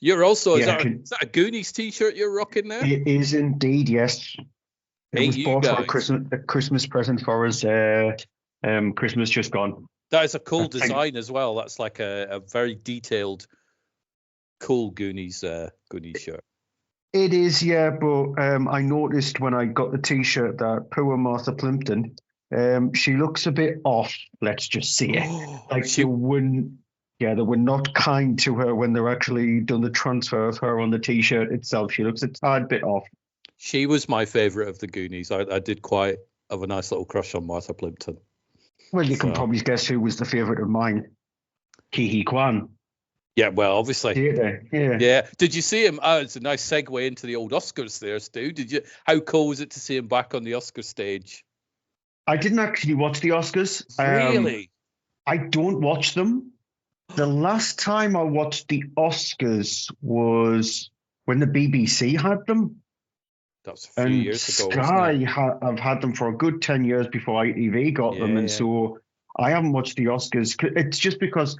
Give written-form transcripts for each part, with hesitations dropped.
You're also, is Yeah, that a Goonies t-shirt you're rocking now? it is indeed, yes. It Hey, was you bought for guys. a Christmas present for us. Christmas just gone. That is a cool I think design as well. That's like a very detailed, cool Goonies shirt. it is, yeah. But I noticed when I got the T-shirt that poor Martha Plimpton, she looks a bit off. Let's just see it. Oh, Like they were not kind to her when they're actually done the transfer of her on the T-shirt itself. She looks a tad bit off. she was my favorite of the Goonies. I did quite have a nice little crush on Martha Plimpton. Well, you can So probably guess who was the favorite of mine. Ki Kwan. yeah, well, obviously. Yeah. Yeah. Did you see him? Oh, it's a nice segue into the old Oscars there, Stu. Did you? How cool was it to see him back on the Oscar stage? I didn't actually watch the Oscars. Really? I don't watch them. The last time I watched the Oscars was when the BBC had them. That's a few And years ago, Sky, wasn't it? I've had them for a good 10 years before ITV got them. And Yeah. so I haven't watched the Oscars. It's just because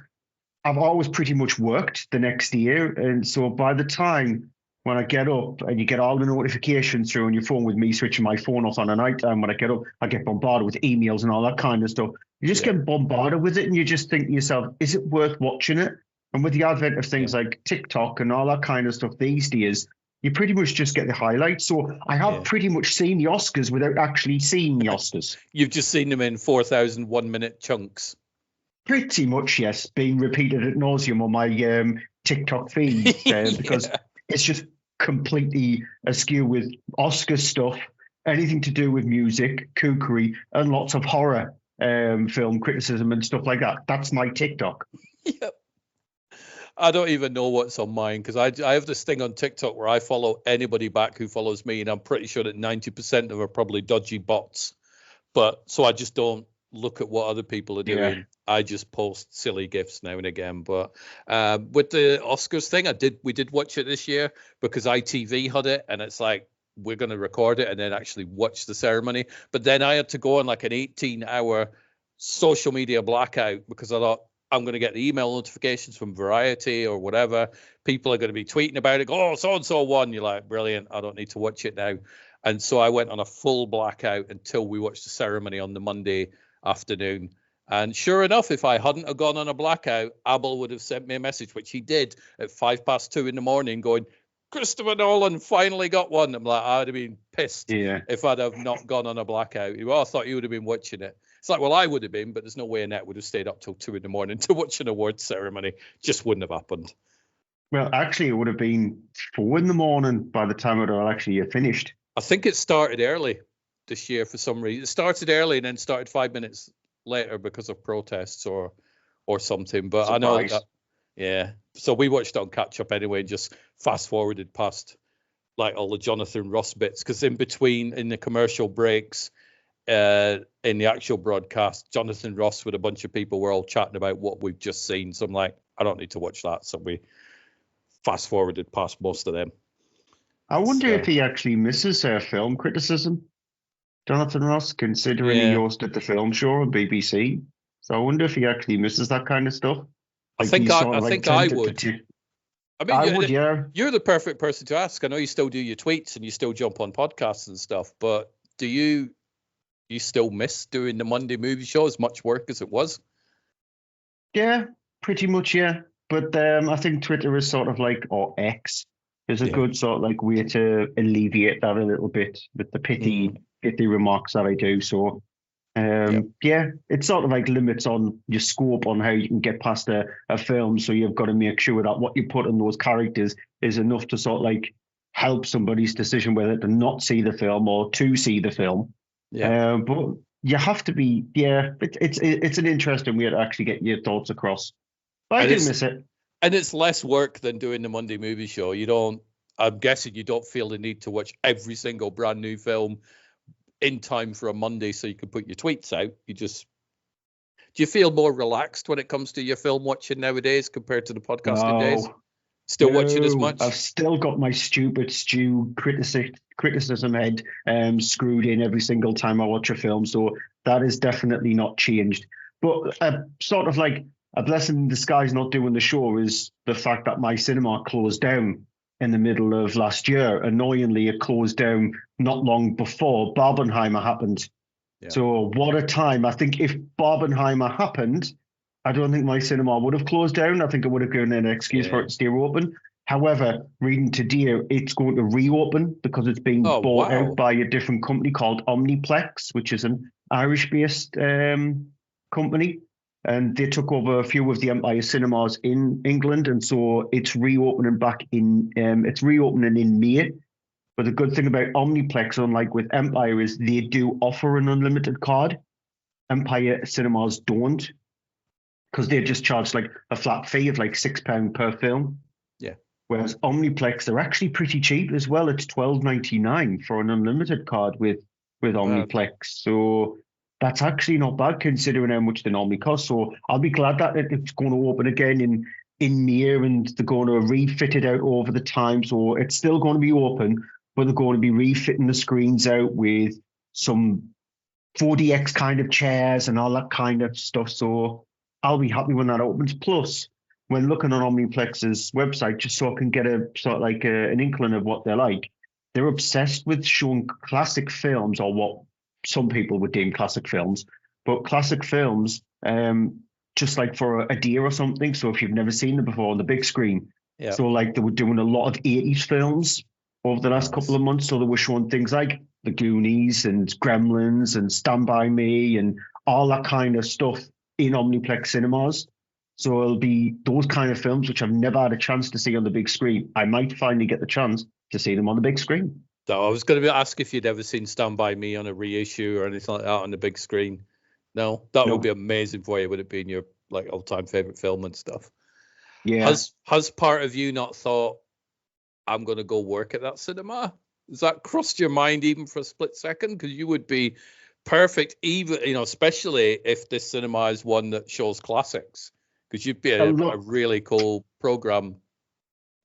I've always pretty much worked the next year. And so by the time when I get up and you get all the notifications through on your phone with me switching my phone off on a night time, when I get up, I get bombarded with emails and all that kind of stuff. You just Yeah. get bombarded with it and you just think to yourself, is it worth watching it? And with the advent of things like TikTok and all that kind of stuff these days, you pretty much just get the highlights. So I have pretty much seen the Oscars without actually seeing the Oscars. You've just seen them in 4,000 1-minute chunks. Pretty much, yes, being repeated ad nauseum on my TikTok feed because it's just completely askew with Oscar stuff, anything to do with music, kookery, and lots of horror film criticism and stuff like that. That's my TikTok. Yep. I don't even know what's on mine because I have this thing on TikTok where I follow anybody back who follows me, and I'm pretty sure that 90% of them are probably dodgy bots. But so I just don't look at what other people are doing. Yeah. I just post silly gifs now and again. But with the Oscars thing, we did watch it this year because ITV had it, and it's like we're going to record it and then actually watch the ceremony. But then I had to go on like an 18-hour social media blackout because I thought I'm going to get the email notifications from Variety or whatever. People are going to be tweeting about it. Oh, so-and-so won. You're like, brilliant. I don't need to watch it now. And so I went on a full blackout until we watched the ceremony on the Monday afternoon. And sure enough, if I hadn't have gone on a blackout, Abel would have sent me a message, which he did at 2:05 in the morning, going, Christopher Nolan finally got one. I'm like, I'd have been pissed if I'd have not gone on a blackout. Well, I thought you would have been watching it. It's like, well, I would have been, but there's no way Annette would have stayed up till 2 a.m. to watch an awards ceremony. Just wouldn't have happened. Well, actually, it would have been 4 a.m. by the time it all actually finished. I think it started early this year for some reason. It started early and then started 5 minutes later because of protests or something. But surprise. I know that, yeah. So we watched it on catch up anyway and just fast forwarded past like all the Jonathan Ross bits because in between, in the commercial breaks, in the actual broadcast, Jonathan Ross with a bunch of people were all chatting about what we've just seen. So I'm like, I don't need to watch that. So we fast forwarded past most of them. I wonder if he actually misses film criticism, Jonathan Ross, considering he hosted the film show on BBC. So I wonder if he actually misses that kind of stuff. Like I think I would. I mean, I would, yeah. You're the perfect person to ask. I know you still do your tweets and you still jump on podcasts and stuff, but do you still miss doing the Monday movie show as much work as it was? Yeah, pretty much, yeah. But I think Twitter is sort of like, or X, is a good sort of like way to alleviate that a little bit with the pithy remarks that I do. So, it sort of like limits on your scope on how you can get past a film. So you've got to make sure that what you put in those characters is enough to sort of like help somebody's decision whether to not see the film or to see the film. Yeah. But you have to be, it's an interesting way to actually get your thoughts across. But I do miss it. And it's less work than doing the Monday movie show. I'm guessing you don't feel the need to watch every single brand new film in time for a Monday so you can put your tweets out. Do you feel more relaxed when it comes to your film watching nowadays compared to the podcasting days? Still watching as much? I've still got my stupid Stu criticism head screwed in every single time I watch a film, so that is definitely not changed. But sort of like a blessing in disguise not doing the show is the fact that my cinema closed down in the middle of last year. Annoyingly, it closed down not long before Barbenheimer happened. Yeah. So what a time. I think if Barbenheimer happened, I don't think my cinema would have closed down. I think it would have given an excuse for it to stay open. However, reading today, it's going to reopen because it's being bought out by a different company called Omniplex, which is an Irish-based company. And they took over a few of the Empire cinemas in England, and so it's reopening it's reopening in May. But the good thing about Omniplex, unlike with Empire, is they do offer an unlimited card. Empire cinemas don't, because they just charge like a flat fee of like £6 per film. Yeah. Whereas Omniplex, they're actually pretty cheap as well. It's $12.99 for an unlimited card with Omniplex. So that's actually not bad considering how much they normally cost. So I'll be glad that it's going to open again in May, and they're going to refit it out over the time. So it's still going to be open, but they're going to be refitting the screens out with some 4DX kind of chairs and all that kind of stuff. So I'll be happy when that opens. Plus, when looking on Omniplex's website, just so I can get a sort of like an inkling of what they're like, they're obsessed with showing classic films, or what some people would deem classic films, but classic films, just like for a day or something. So if you've never seen them before on the big screen, so like they were doing a lot of 80s films over the last couple of months. So they were showing things like The Goonies and Gremlins and Stand By Me and all that kind of stuff in Omniplex cinemas. So it'll be those kind of films which I've never had a chance to see on the big screen. I might finally get the chance to see them on the big screen. So I was going to ask if you'd ever seen Stand By Me on a reissue or anything like that on the big screen. No, that would be amazing for you. Would it be in your like all-time favorite film and stuff? Yeah. Has part of you not thought, I'm going to go work at that cinema? Has that crossed your mind even for a split second? Because you would be perfect, even especially if this cinema is one that shows classics. Because you'd be a really cool program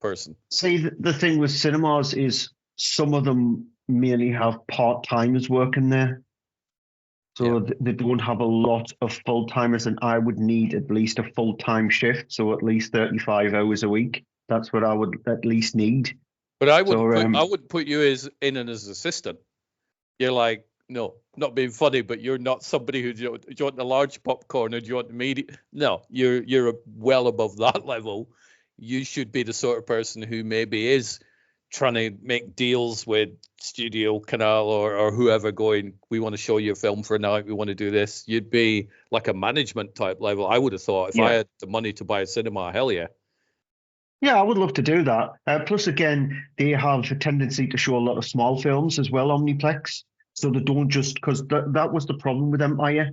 person. See, the thing with cinemas is some of them merely have part-timers working there. So they don't have a lot of full-timers, and I would need at least a full-time shift, so at least 35 hours a week. That's what I would at least need. But I would put you as an assistant. You're like, no, not being funny, but you're not somebody who do you want the large popcorn or do you want the medium? No, you're well above that level. You should be the sort of person who maybe is trying to make deals with Studio Canal or whoever going, we want to show you a film for a night, we want to do this. You'd be like a management type level. I would have thought if I had the money to buy a cinema, hell yeah. Yeah, I would love to do that. Plus, again, they have a tendency to show a lot of small films as well, Omniplex. So they don't just, because that was the problem with Empire.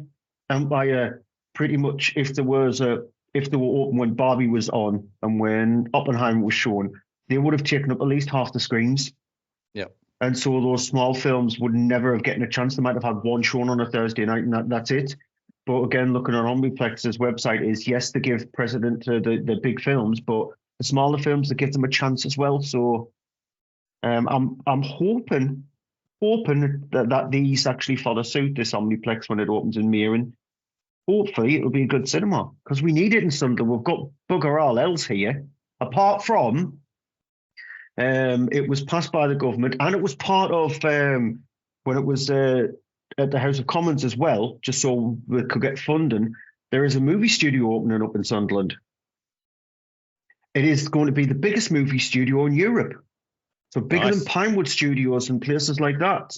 Empire, pretty much, if they were open when Barbie was on and when Oppenheimer was shown, they would have taken up at least half the screens. Yeah. And so those small films would never have gotten a chance. They might have had one shown on a Thursday night, and that's it. But again, looking on Omniplex's website is, yes, they give precedent to the big films, but the smaller films, that give them a chance as well. So I'm hoping that these actually follow suit, this Omniplex, when it opens in May, and hopefully it'll be a good cinema, because we need it in Sunderland. We've got bugger all else here, apart from it was passed by the government, and it was part of when it was at the House of Commons as well, just so we could get funding. There is a movie studio opening up in Sunderland. It is going to be the biggest movie studio in Europe. So bigger than Pinewood Studios and places like that.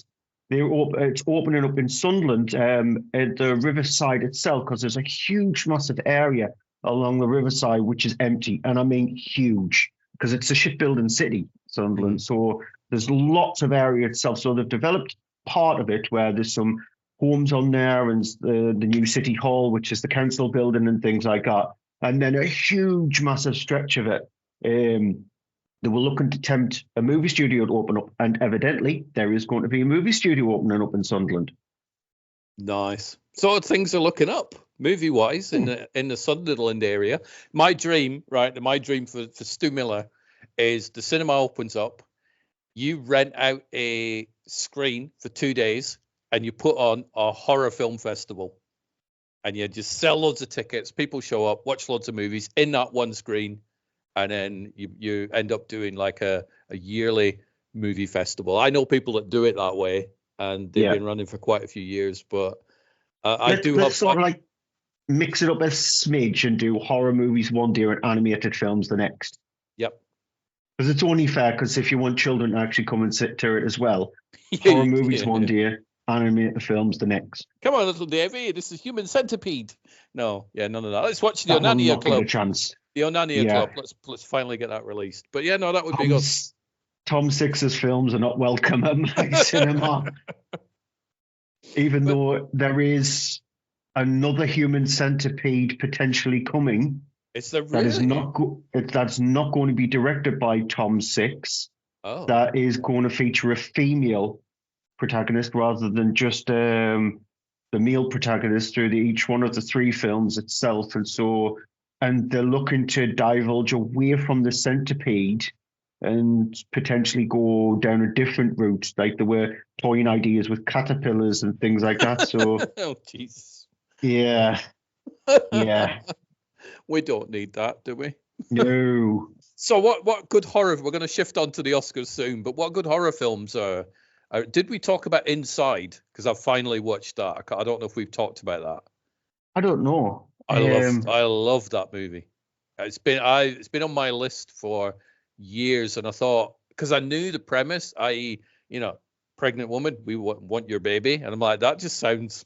It's opening up in Sunderland at the riverside itself, because there's a huge, massive area along the riverside which is empty. And I mean huge, because it's a shipbuilding city, Sunderland. So there's lots of area itself. So they've developed part of it where there's some homes on there, and the new city hall, which is the council building and things like that. And then a huge, massive stretch of it. They were looking to tempt a movie studio to open up, and evidently there is going to be a movie studio opening up in Sunderland. Nice. So things are looking up movie-wise in the Sunderland area. My dream for Stu Miller is the cinema opens up, you rent out a screen for 2 days, and you put on a horror film festival. and you just sell loads of tickets. People show up, watch loads of movies in that one screen, and then you end up doing like a yearly movie festival. I know people that do it that way, and they've been running for quite a few years. But let's sort of like mix it up a smidge and do horror movies one day and animated films the next. Yep. Because it's only fair, because if you want children to actually come and sit to it as well, horror movies one day, animated films the next. Come on, little Davy, this is Human Centipede. No, none of that. Let's watch the Onania Club. A chance. The Onania Club. Let's finally get that released. But yeah, no, that would be good. Tom Six's films are not welcome at my cinema. Even though there is another Human Centipede potentially coming. Is there really? That's not going to be directed by Tom Six. Oh. That is going to feature a female protagonist rather than just the male protagonist through each one of the three films itself. And they're looking to divulge away from the centipede and potentially go down a different route. Like there were toying ideas with caterpillars and things like that. So, oh, Jesus. Yeah. We don't need that, do we? No. So what good horror? We're going to shift on to the Oscars soon, but what good horror films are? Did we talk about Inside? Because I've finally watched that. I don't know if we've talked about that. I don't know. I love that movie. It's been on my list for years, and I thought, because I knew the premise, i.e., pregnant woman, we want your baby, and I'm like, that just sounds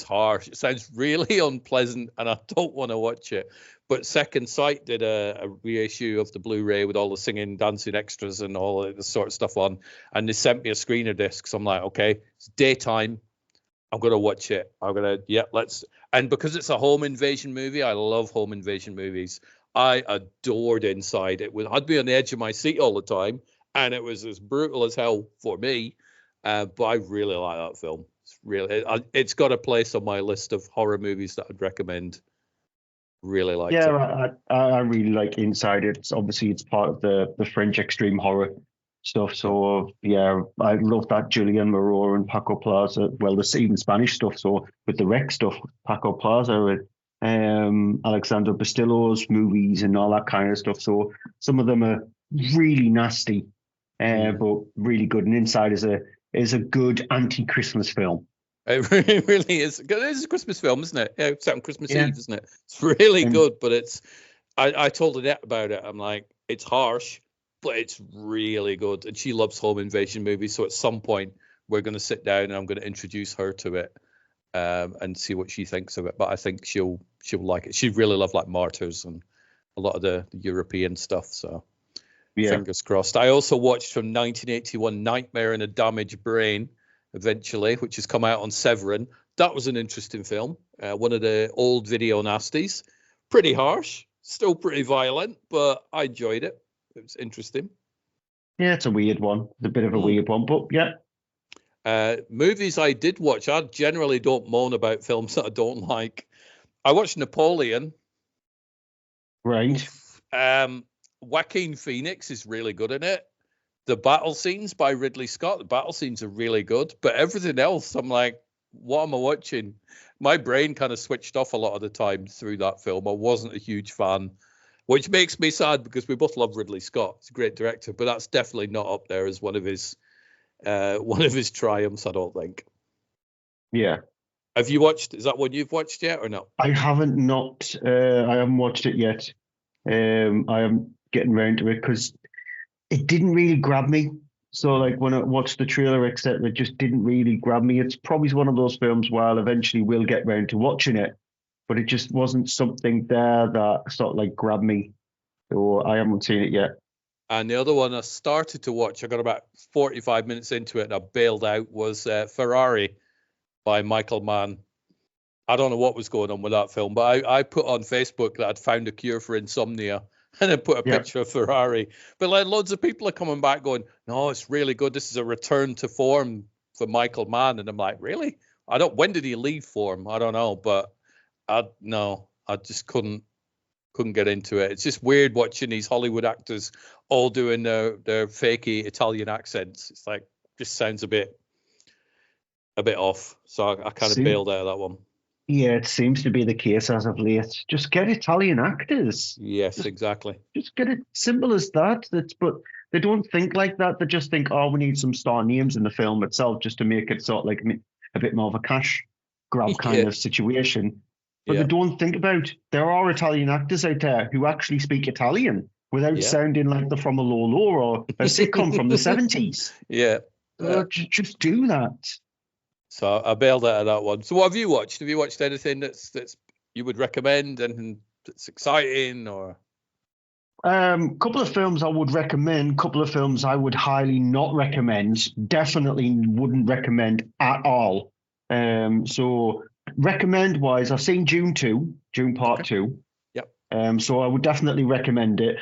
harsh. It sounds really unpleasant, and I don't want to watch it. But Second Sight did a reissue of the Blu-ray with all the singing, dancing extras and all of this sort of stuff on, and they sent me a screener disc. So I'm like, okay, it's daytime. I'm gonna watch it. Let's. And because it's a home invasion movie, I love home invasion movies. I adored Inside. I'd be on the edge of my seat all the time, and it was as brutal as hell for me. But I really like that film. It's got a place on my list of horror movies that I'd recommend. Really like it. Yeah, I really like Inside. It's part of the French extreme horror stuff. So yeah, I love that Julian Moreau and Paco Plaza. Well, there's even Spanish stuff. So with the Rex stuff, Paco Plaza, with Alexander Bastillo's movies and all that kind of stuff. So some of them are really nasty, but really good. And Inside is a good anti-Christmas film. It really is. It is a Christmas film, isn't it? Yeah, it's set on Christmas Eve, isn't it? It's really good, but I told Annette about it. I'm like, it's harsh, but it's really good. And she loves home invasion movies. So at some point, we're going to sit down and I'm going to introduce her to it and see what she thinks of it. But I think she'll like it. She'd really love like Martyrs and a lot of the European stuff. So fingers crossed. I also watched from 1981 Nightmare in a Damaged Brain, eventually, which has come out on Severin. That was an interesting film. One of the old video nasties. Pretty harsh, still pretty violent, but I enjoyed it. It was interesting. Yeah, it's a weird one. It's a bit of a weird one, but yeah. Movies I did watch. I generally don't moan about films that I don't like. I watched Napoleon. Right. Joaquin Phoenix is really good in it. The battle scenes by Ridley Scott, the battle scenes are really good, but everything else, I'm like, what am I watching? My brain kind of switched off a lot of the time through that film. I wasn't a huge fan, which makes me sad because we both love Ridley Scott. He's a great director, but that's definitely not up there as one of his triumphs, I don't think. Yeah. Have you watched? Is that one you've watched yet or not? I haven't watched it yet. I am getting around to it because it didn't really grab me. So like when I watched the trailer, etc., it just didn't really grab me. It's probably one of those films where I'll eventually will get round to watching it, but it just wasn't something there that sort of like grabbed me. So I haven't seen it yet. And the other one I started to watch, I got about 45 minutes into it and I bailed out, was Ferrari by Michael Mann. I don't know what was going on with that film, but I put on Facebook that I'd found a cure for insomnia. And then put a picture of Ferrari. But like loads of people are coming back going, no, it's really good. This is a return to form for Michael Mann. And I'm like, really? When did he leave form? I don't know. But I just couldn't get into it. It's just weird watching these Hollywood actors all doing their fakey Italian accents. It's like, just sounds a bit off. So I kind of bailed out of that one. Yeah, it seems to be the case as of late. Just get Italian actors. Yes, Just exactly. just get it simple as that. But they don't think like that. They just think, oh, we need some star names in the film itself just to make it sort of like a bit more of a cash grab Yeah, kind of situation. But they yeah, don't think about there are Italian actors out there who actually speak Italian without yeah. sounding like they're from a Lolo or a sitcom from the 70s. Yeah. Just do that. So I bailed out of that one. So what have you watched? Have you watched anything that's you would recommend and that's exciting or? Couple of films I would recommend, couple of films I would highly not recommend, definitely wouldn't recommend at all. So recommend wise, I've seen June Part Okay. 2. Yep. So I would definitely recommend it.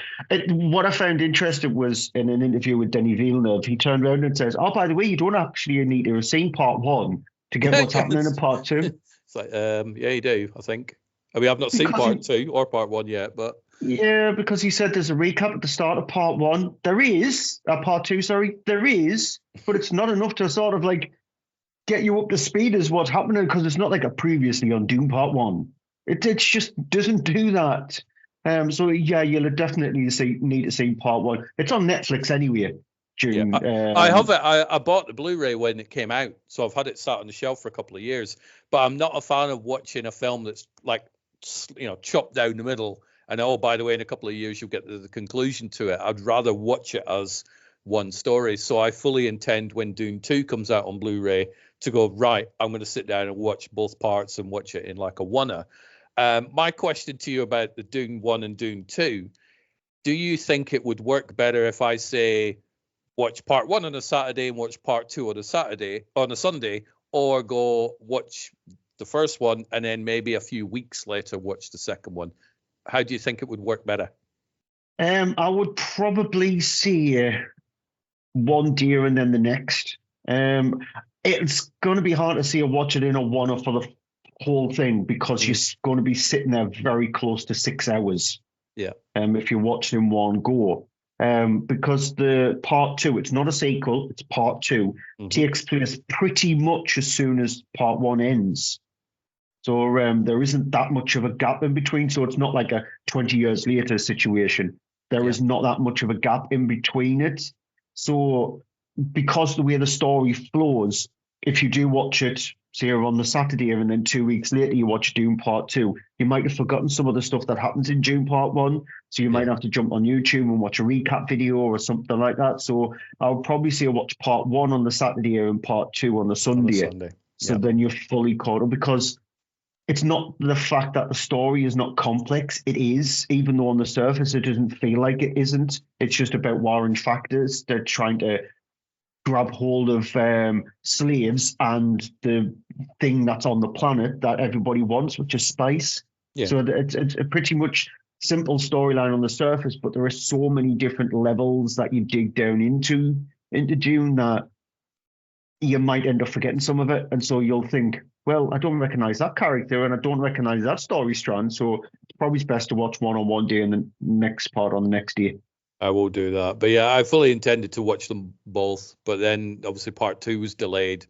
What I found interesting was in an interview with Denis Villeneuve, he turned around and says, "Oh, by the way, you don't actually need to have seen Part 1 to get what's happening in Yes. Part 2." It's like, yeah, you do, I think. I mean, I've not seen Because part 2 or part 1 yet, but Yeah, because he said there's a recap at the start of part 1. There is, part 2, sorry. There is, but it's not enough to sort of like get you up to speed as what's happening because it's not like a previously on Doom Part 1. It just doesn't do that. So yeah, you'll definitely need to see part 1. It's on Netflix anyway, yeah. June. I have it. I bought the Blu-ray when it came out, so I've had it sat on the shelf for a couple of years. But I'm not a fan of watching a film that's like, chopped down the middle. And oh, by the way, in a couple of years you'll get the conclusion to it. I'd rather watch it as one story. So I fully intend when Dune 2 comes out on Blu-ray to go, right, I'm going to sit down and watch both parts and watch it in like a oneer. My question to you about the Dune 1 and Dune 2, do you think it would work better if I say watch part 1 on a Saturday and watch part 2 on a Sunday, or go watch the first one and then maybe a few weeks later watch the second one? How do you think it would work better? I would probably see one deer and then the next. It's going to be hard to see a watch it in a one for the whole thing because you're going to be sitting there very close to 6 hours. Yeah. If you watch in one go. Because the part 2, it's not a sequel, it's part 2, takes place pretty much as soon as part 1 ends. So there isn't that much of a gap in between. So it's not like a 20 years later situation. There is not that much of a gap in between it. So because the way the story flows, if you do watch it, say on the Saturday and then 2 weeks later you watch Dune Part 2, you might have forgotten some of the stuff that happens in Dune Part 1. So you might have to jump on YouTube and watch a recap video or something like that. So I would probably say watch Part 1 on the Saturday and Part 2 on the Sunday. So then you're fully caught up, because it's not the fact that the story is not complex. It is, even though on the surface it doesn't feel like it isn't. It's just about warring factors. They're trying to grab hold of slaves and the thing that's on the planet that everybody wants, which is spice. Yeah. So it's a pretty much simple storyline on the surface, but there are so many different levels that you dig down into Dune that you might end up forgetting some of it. And so you'll think, well, I don't recognize that character and I don't recognize that story strand. So it's probably best to watch one on one day and the next part on the next day. I will do that. But yeah, I fully intended to watch them both. But then obviously part 2 was delayed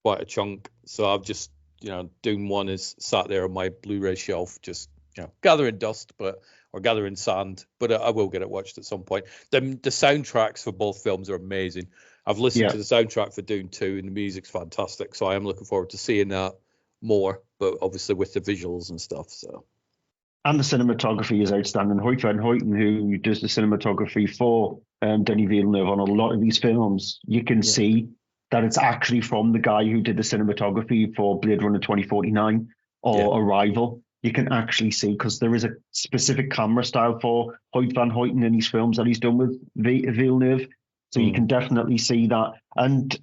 quite a chunk. So I've just, Dune 1 is sat there on my Blu-ray shelf, just, gathering dust, or gathering sand. But I will get it watched at some point. The soundtracks for both films are amazing. I've listened to the soundtrack for Dune 2 and the music's fantastic. So I am looking forward to seeing that more, but obviously with the visuals and stuff. So. And the cinematography is outstanding. Hoyt van Hoyten, who does the cinematography for Denis Villeneuve on a lot of these films, you can see that it's actually from the guy who did the cinematography for Blade Runner 2049 or Arrival. You can actually see, because there is a specific camera style for Hoyt van Hoyten in these films that he's done with Villeneuve. So you can definitely see that. And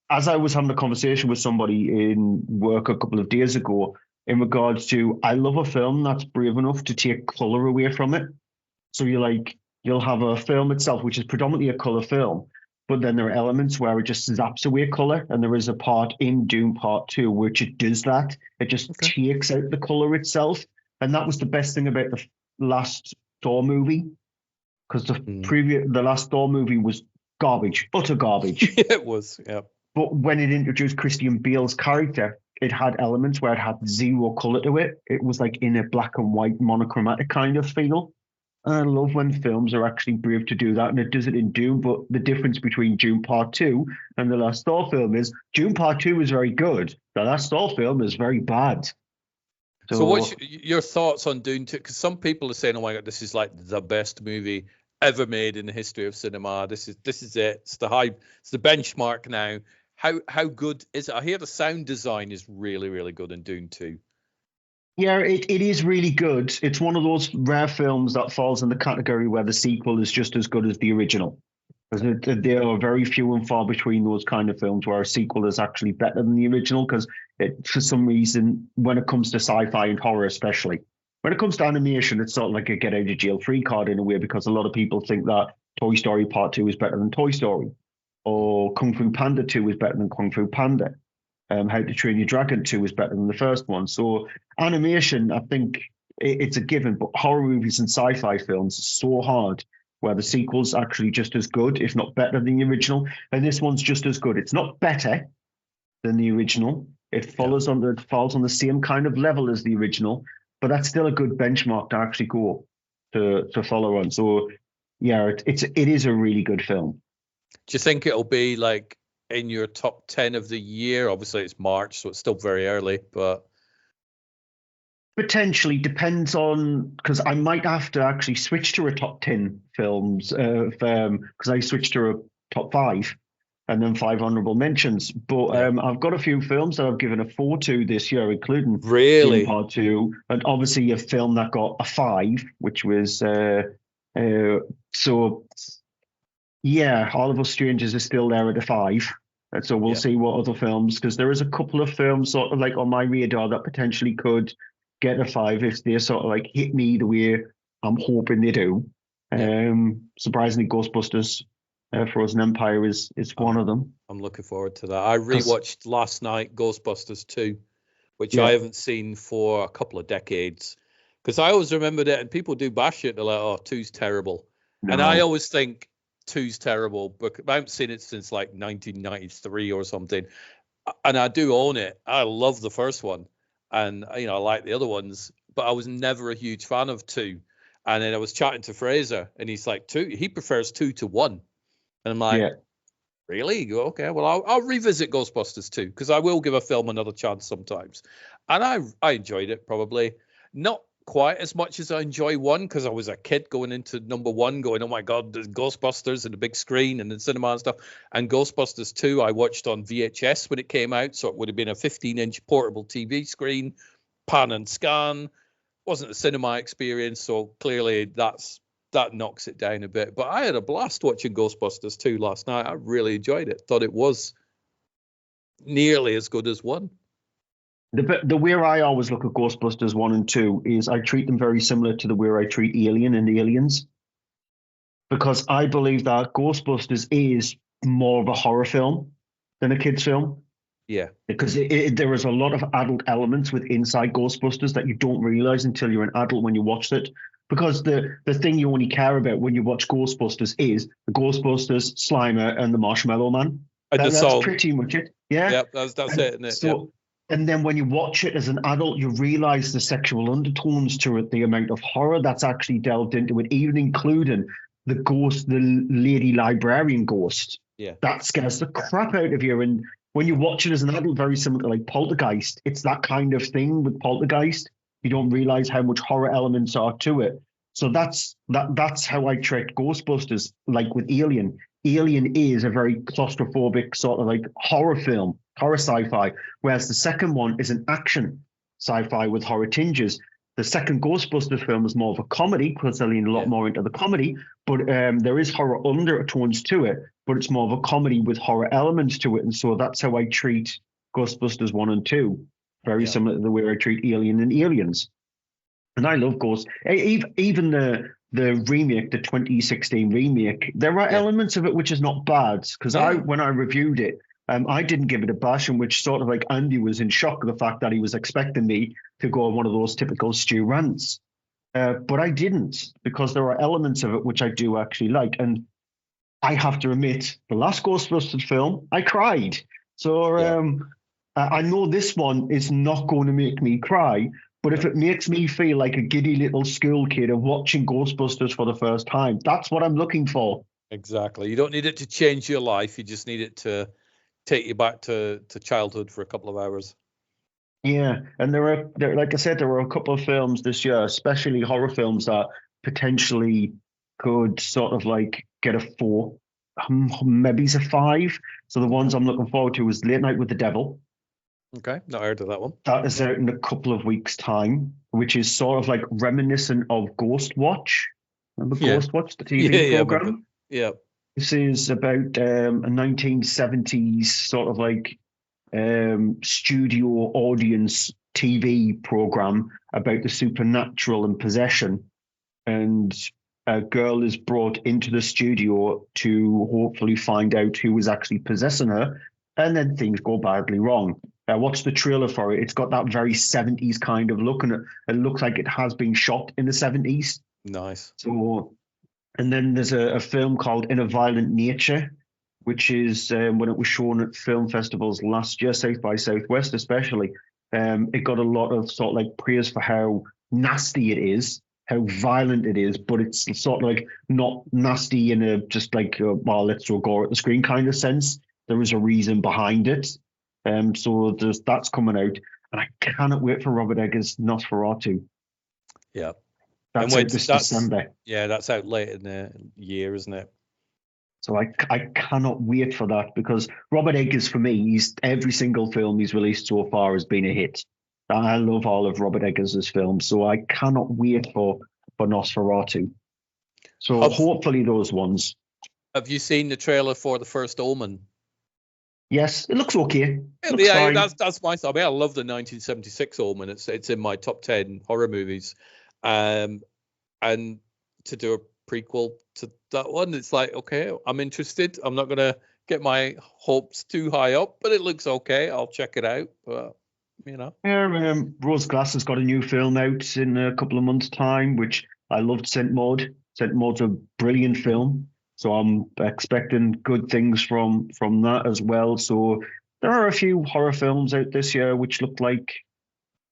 as I was having a conversation with somebody in work a couple of days ago, in regards to, I love a film that's brave enough to take color away from it. So you'll have a film itself, which is predominantly a color film, but then there are elements where it just zaps away color. And there is a part in Dune Part 2, which it does that. It just takes out the color itself. And that was the best thing about the last Thor movie. Because the last Thor movie was garbage, utter garbage. It was, yeah. But when it introduced Christian Bale's character, it had elements where it had zero color to it. It was like in a black and white monochromatic kind of feel. And I love when films are actually brave to do that, and it does it in Dune. But the difference between Dune Part 2 and the last Thor film is Dune Part 2 is very good. The last Thor film is very bad. So what's your thoughts on Dune 2? Because some people are saying, oh my God, this is like the best movie ever made in the history of cinema. This is it. It's the benchmark now. How good is it? I hear the sound design is really, really good in Dune 2. Yeah, it is really good. It's one of those rare films that falls in the category where the sequel is just as good as the original. Because there are very few and far between those kind of films where a sequel is actually better than the original. Because for some reason, when it comes to sci-fi and horror, especially when it comes to animation, it's sort of like a get out of jail free card in a way. Because a lot of people think that Toy Story Part 2 is better than Toy Story, or Kung Fu Panda 2 is better than Kung Fu Panda. How to Train Your Dragon 2 is better than the first one. So animation, I think it's a given, but horror movies and sci-fi films are so hard, where the sequel's actually just as good, if not better than the original. And this one's just as good. It's not better than the original. It falls on the same kind of level as the original, but that's still a good benchmark to actually go to follow on. So yeah, it is a really good film. Do you think it'll be like in your top 10 of the year? Obviously it's March, so it's still very early, but potentially depends on, because I might have to actually switch to a top 10 films because I switched to a top 5 and then 5 honorable mentions. But I've got a few films that I've given a 4 to this year, including really Part 2, and obviously a film that got a 5, which was so yeah, All of Us Strangers is still there at a 5. And so we'll see what other films, because there is a couple of films sort of like on my radar that potentially could get a 5 if they sort of like hit me the way I'm hoping they do. Surprisingly, Ghostbusters Frozen Empire is one of them. I'm looking forward to that. I rewatched last night Ghostbusters 2, which I haven't seen for a couple of decades, because I always remembered it, and people do bash it. They're like, oh, 2's terrible. No. And I always think 2's terrible, but I haven't seen it since like 1993 or something. And I do own it. I love the first one. And, I like the other ones, but I was never a huge fan of 2. And then I was chatting to Fraser, and he's like, 2, he prefers 2 to 1. And I'm like, really? You go, okay, well, I'll revisit Ghostbusters 2, because I will give a film another chance sometimes. And I enjoyed it, probably. Not quite as much as I enjoy 1, because I was a kid going into number 1 going, oh my God, there's Ghostbusters and the big screen and the cinema and stuff. And Ghostbusters 2 I watched on VHS when it came out, so it would have been a 15-inch portable TV screen, pan and scan. Wasn't a cinema experience, so clearly that knocks it down a bit. But I had a blast watching Ghostbusters 2 last night. I really enjoyed it. Thought it was nearly as good as 1. The way I always look at Ghostbusters 1 and 2 is I treat them very similar to the way I treat Alien and Aliens, because I believe that Ghostbusters is more of a horror film than a kid's film. Yeah. Because there is a lot of adult elements with inside Ghostbusters that you don't realize until you're an adult when you watched it. Because the thing you only care about when you watch Ghostbusters is the Ghostbusters, Slimer, and the Marshmallow Man. And that's pretty much it. Yeah. Yep, that's it, isn't it? So, and then when you watch it as an adult, you realize the sexual undertones to it, the amount of horror that's actually delved into it, even including the ghost, the lady librarian ghost. Yeah. That scares the crap out of you. And when you watch it as an adult, very similar to like Poltergeist, it's that kind of thing with Poltergeist. You don't realize how much horror elements are to it. So that's how I treat Ghostbusters, like with Alien. Alien is a very claustrophobic sort of like horror film, horror sci-fi, whereas the second one is an action sci-fi with horror tinges. The second Ghostbusters film is more of a comedy, because they lean a lot more into the comedy, but there is horror undertones to it, but it's more of a comedy with horror elements to it. And so that's how I treat Ghostbusters 1 and 2. Very similar to the way I treat Alien and Aliens. And I love Ghost. Even the remake, the 2016 remake, there are elements of it which is not bad. Because when I reviewed it, I didn't give it a bash, in which sort of like Andy was in shock of the fact that he was expecting me to go on one of those typical Stu rants. But I didn't, because there are elements of it which I do actually like. And I have to admit, the last Ghostbusters film, I cried. So I know this one is not going to make me cry, but if it makes me feel like a giddy little school kid of watching Ghostbusters for the first time, that's what I'm looking for. Exactly. You don't need it to change your life. You just need it to take you back to childhood for a couple of hours. Yeah, and like I said, there were a couple of films this year, especially horror films that potentially could sort of like get a 4, maybe it's a 5. So the ones I'm looking forward to is Late Night with the Devil. Okay, not heard of that one. That is out in a couple of weeks' time, which is sort of like reminiscent of Ghost Watch. Remember Yeah. Ghost Watch, the TV program? Yeah. This is about a 1970s sort of like studio audience TV program about the supernatural and possession. And a girl is brought into the studio to hopefully find out who was actually possessing her. And then things go badly wrong. What's the trailer for it? It's got that very 70s kind of look, and it looks like it has been shot in the 70s. Nice. So, and then there's a film called In a Violent Nature, which is when it was shown at film festivals last year, South by Southwest especially. It got a lot of sort of like praise for how nasty it is, how violent it is, but it's sort of like not nasty in a just like, well, let's throw gore at the screen kind of sense. There is a reason behind it. So that's coming out, and I cannot wait for Robert Eggers' Nosferatu. Yeah. That's out this December. Yeah, that's out late in the year, isn't it? So I cannot wait for that, because Robert Eggers, for me, every single film he's released so far has been a hit. I love all of Robert Eggers' films, so I cannot wait for Nosferatu. So hopefully those ones. Have you seen the trailer for The First Omen? Yes, it looks okay. Yeah, that's my thought. I mean, I love the 1976 Omen. It's in my top 10 horror movies. And to do a prequel to that one, it's like, okay, I'm interested. I'm not gonna get my hopes too high up, but it looks okay. I'll check it out. But yeah, Rose Glass has got a new film out in a couple of months' time, which I loved. Scent Maud. Scent Maud's a brilliant film, so I'm expecting good things from that as well. So there are a few horror films out this year which look like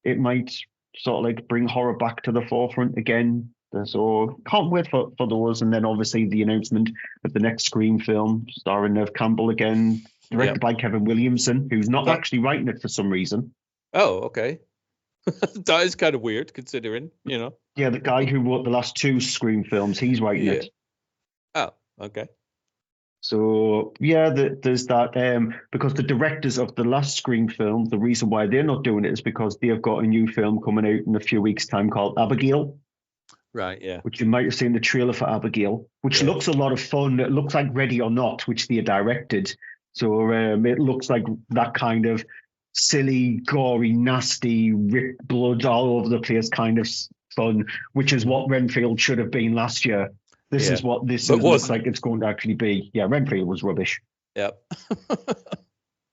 it might sort of like bring horror back to the forefront again. So can't wait for those. And then obviously the announcement of the next Scream film starring Neve Campbell again, directed by Kevin Williamson, who's not actually writing it for some reason. Oh, okay. That is kind of weird considering, Yeah, the guy who wrote the last 2 Scream films, he's writing it. Oh, okay. So yeah, there's that. Because the directors of the last Scream film, the reason why they're not doing it is because they've got a new film coming out in a few weeks' time called Abigail. Right, yeah. Which you might have seen the trailer for Abigail, which looks a lot of fun. It looks like Ready or Not, which they directed. So it looks like that kind of silly, gory, nasty, ripped blood all over the place kind of fun, which is what Renfield should have been last year. This is what this looks like it's going to actually be. Yeah, Renfield was rubbish. Yep.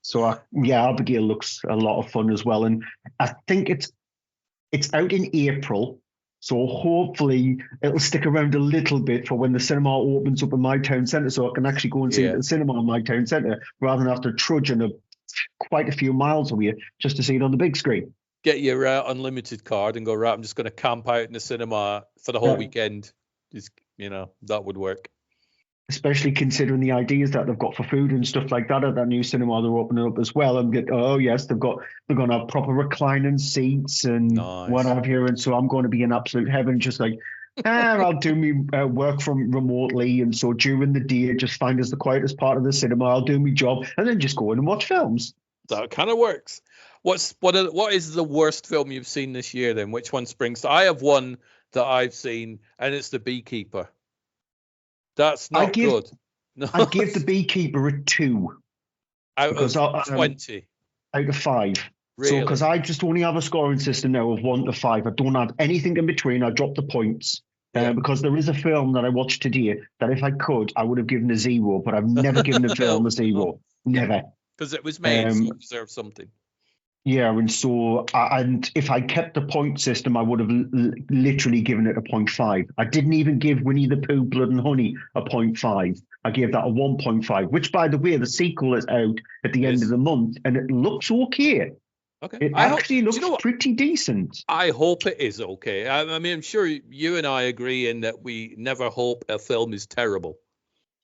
So Abigail looks a lot of fun as well, and I think it's out in April. So hopefully it'll stick around a little bit for when the cinema opens up in my town centre, so I can actually go and see the cinema in my town centre rather than have to trudge quite a few miles away just to see it on the big screen. Get your unlimited card and go, right, I'm just going to camp out in the cinema for the whole weekend. Just, that would work. Especially considering the ideas that they've got for food and stuff like that at that new cinema they're opening up as well. And they're going to have proper reclining seats and what have you. And so I'm going to be in absolute heaven, just like, I'll do me work from remotely. And so during the day, just find us the quietest part of the cinema. I'll do my job and then just go in and watch films. That kind of works. What is the worst film you've seen this year then? Which one springs to? I have one that I've seen, and it's The Beekeeper. That's not good. No. I give The Beekeeper a 2. Out of 20? Out of 5. Really? So, because I just only have a scoring system now of 1 to 5. I don't have anything in between. I drop the points. Because there is a film that I watched today that if I could, I would have given a 0, but I've never given a film a 0. Never. Because it was made, so it deserves something. Yeah, and so, and if I kept the point system, I would have literally given it a 0.5. I didn't even give Winnie the Pooh, Blood and Honey a 0.5. I gave that a 1.5, which, by the way, the sequel is out at the end of Yes. the month, and it looks okay. Okay. It I hope. actually Do looks you know what? pretty decent. I hope it is okay. I mean, I'm sure you and I agree in that we never hope a film is terrible.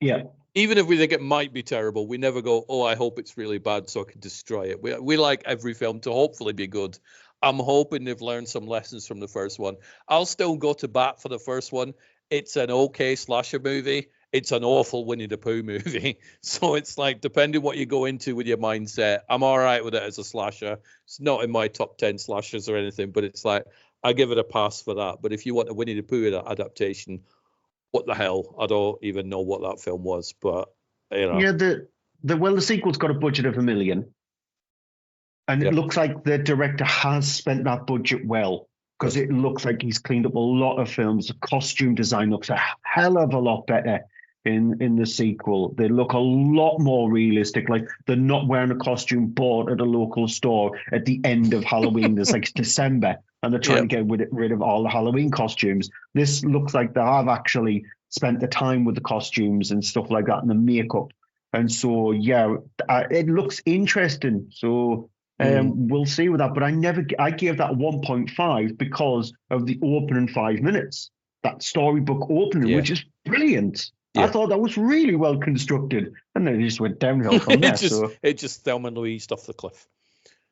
Yeah. Even if we think it might be terrible, we never go, "Oh, I hope it's really bad so I can destroy it." We like every film to hopefully be good. I'm hoping they've learned some lessons from the first one. I'll still go to bat for the first one. It's an okay slasher movie. It's an awful Winnie the Pooh movie. So it's like, depending what you go into with your mindset, I'm all right with it as a slasher. It's not in my top 10 slashers or anything, but it's like, I give it a pass for that. But if you want a Winnie the Pooh adaptation, what the hell? I don't even know what that film was, but you know, Yeah, the sequel's got a budget of $1 million. And it yeah, looks like the director has spent that budget well, because good. it looks like he's cleaned up a lot of films. The costume design looks a hell of a lot better in the sequel. They look a lot more realistic. Like they're not wearing a costume bought at a local store at the end of Halloween. It's like December, and they're trying Yeah, to get rid of all the Halloween costumes. This looks like they have actually spent the time with the costumes and stuff like that and the makeup. And so, yeah, it looks interesting. So we'll see with that. But I gave that 1.5 because of the opening 5 minutes, that storybook opening, yeah, which is brilliant. I yeah. thought that was really well constructed. And then it just went downhill from there. So It just Thelma and Louise off the cliff.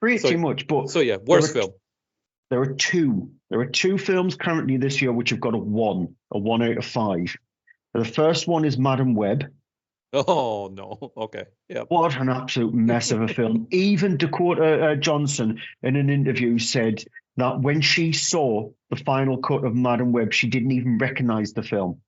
pretty So much. But so yeah, there worst are, film. there are two films currently this year which have got a 1 out of 5. The first one is Madam Web. Oh no. Okay. Yeah. What an absolute mess of a film. Even Dakota Johnson in an interview said that when she saw the final cut of Madam Web, she didn't even recognize the film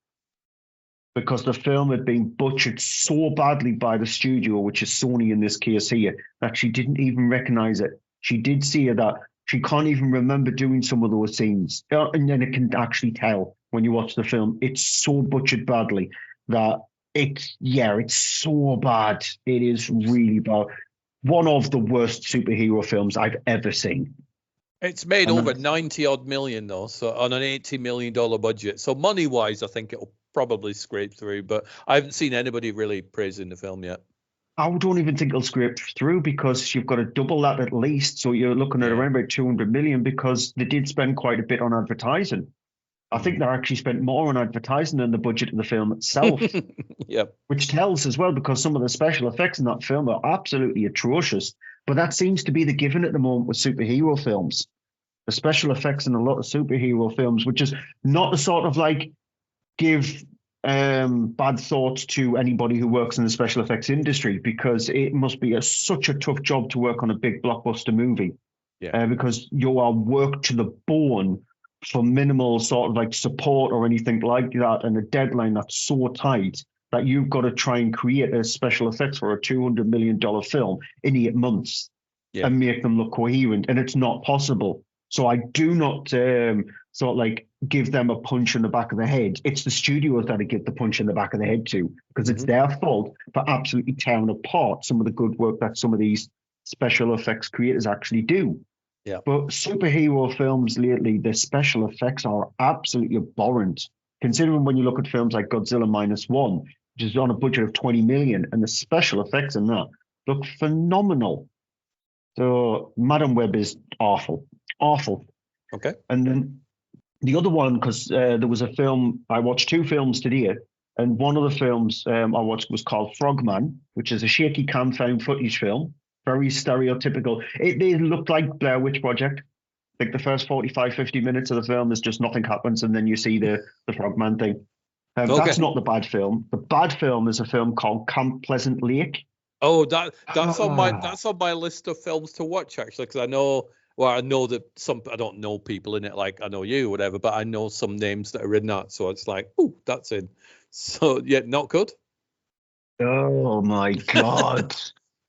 because the film had been butchered so badly by the studio, which is Sony in this case here, that she didn't even recognize it. She did see that she can't even remember doing some of those scenes. And then it can actually tell when you watch the film. It's so butchered badly that it's so bad. It is really bad. One of the worst superhero films I've ever seen. It's made And over 90 odd million though, so on an $80 million budget. So money wise, I think it'll probably scrape through, but I haven't seen anybody really praising the film yet. I don't even think it'll scrape through because you've got to double that at least. So you're looking at Yeah. around about 200 million because they did spend quite a bit on advertising. I think they actually spent more on advertising than the budget of the film itself, Yep. which tells as well because some of the special effects in that film are absolutely atrocious. But that seems to be the given at the moment with superhero films. The special effects in a lot of superhero films, which is not the sort of like give bad thoughts to anybody who works in the special effects industry because it must be such a tough job to work on a big blockbuster movie Yeah. because you are worked to the bone for minimal sort of like support or anything like that and a deadline that's so tight that you've got to try and create a special effects for a $200 million film in 8 months Yeah. and make them look coherent, and it's not possible. So I do not sort of like give them a punch in the back of the head. It's the studios that I give the punch in the back of the head to because it's their fault for absolutely tearing apart some of the good work that some of these special effects creators actually do. Yeah. But superhero films lately, the special effects are absolutely abhorrent. Considering when you look at films like Godzilla Minus One, which is on a budget of 20 million, and the special effects in that look phenomenal. So Madam Web is awful, awful. Okay. And then the other one, because there was a film, I watched two films today, and one of the films I watched was called Frogman, which is a shaky cam found footage film, very stereotypical. It looked like Blair Witch Project. Like the first 45, 50 minutes of the film, there's just nothing happens, and then you see the Frogman thing. That's Okay. not the bad film. The bad film is a film called Camp Pleasant Lake. Oh, that's on my list of films to watch actually, because I know that I don't know people in it like I know you, whatever, but I know some names that are in that, so it's like, oh, that's in. So yeah, not good. Oh my God.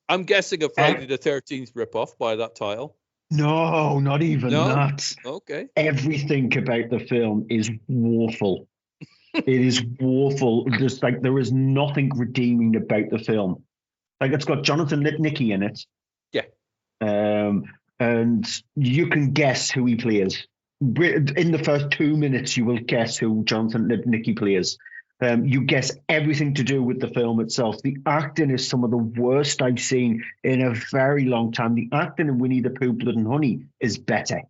I'm guessing a Friday the 13th ripoff by that title. No, not even No? that. Okay. Everything about the film is woeful. It is woeful. Just like there is nothing redeeming about the film. Like it's got Jonathan Lipnicki in it. Yeah. and you can guess who he plays. In the first 2 minutes, you will guess who Jonathan Lipnicki plays. You guess everything to do with the film itself. The acting is some of the worst I've seen in a very long time. The acting in Winnie the Pooh, Blood and Honey is better.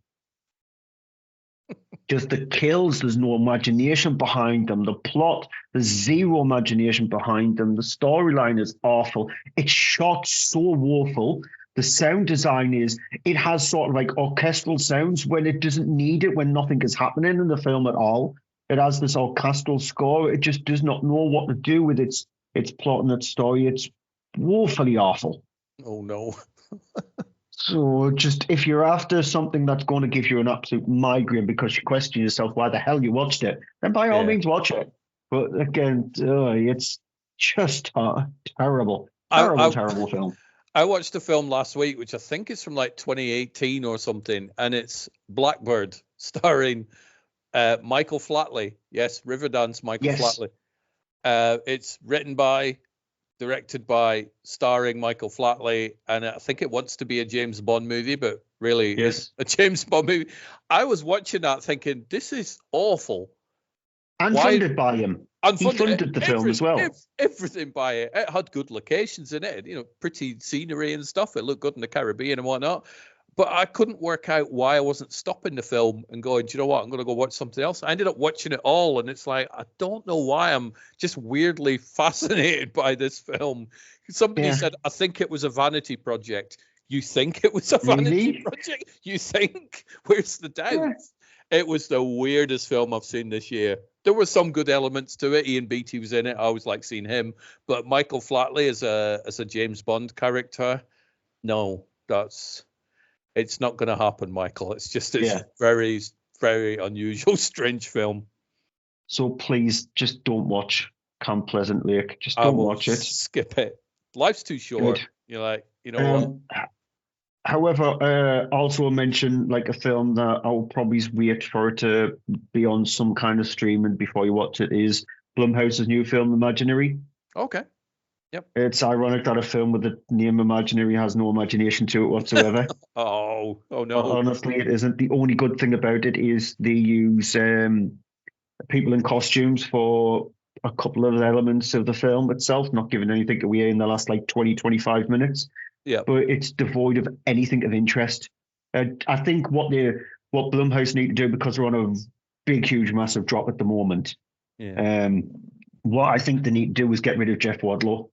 Just the kills, there's no imagination behind them. The plot, there's zero imagination behind them. The storyline is awful. It's shot so woeful. The sound design it has sort of like orchestral sounds when it doesn't need it, when nothing is happening in the film at all. It has this orchestral score. It just does not know what to do with its plot and its story. It's woefully awful. Oh, no. So just if you're after something that's going to give you an absolute migraine because you question yourself why the hell you watched it, then by all means watch it. But again, it's just terrible, terrible film. I watched a film last week, which I think is from like 2018 or something, and it's Blackbird, starring Michael Flatley. Yes, Riverdance Michael Flatley. It's written by, directed by, starring Michael Flatley, and I think it wants to be a James Bond movie, but really it's a James Bond movie. I was watching that thinking, this is awful. And funded by him. He funded the film as well. Everything by it. It had good locations in it, pretty scenery and stuff. It looked good in the Caribbean and whatnot. But I couldn't work out why I wasn't stopping the film and going, do you know what? I'm going to go watch something else. I ended up watching it all, and it's like, I don't know why I'm just weirdly fascinated by this film. Somebody said, I think it was a vanity project. You think it was a vanity project? You think? Where's the doubt? Yeah. It was the weirdest film I've seen this year. There were some good elements to it. Ian Beattie was in it. I always like seeing him. But Michael Flatley as a James Bond character, no, it's not going to happen, Michael. It's just very, very unusual, strange film. So please just don't watch Camp Pleasant Lake. Just don't watch it. Skip it. Life's too short. Good. You're like, you know what? However, also mention like a film that I'll probably wait for it to be on some kind of streaming before you watch it is Blumhouse's new film, Imaginary. Okay. Yep. It's ironic that a film with the name Imaginary has no imagination to it whatsoever. Oh no. Honestly, it isn't. The only good thing about it is they use people in costumes for a couple of elements of the film itself, not giving anything away in the last like 20, 25 minutes. Yeah. But it's devoid of anything of interest. I think what Blumhouse need to do, because they're on a big, huge, massive drop at the moment, what I think they need to do is get rid of Jeff Wadlow.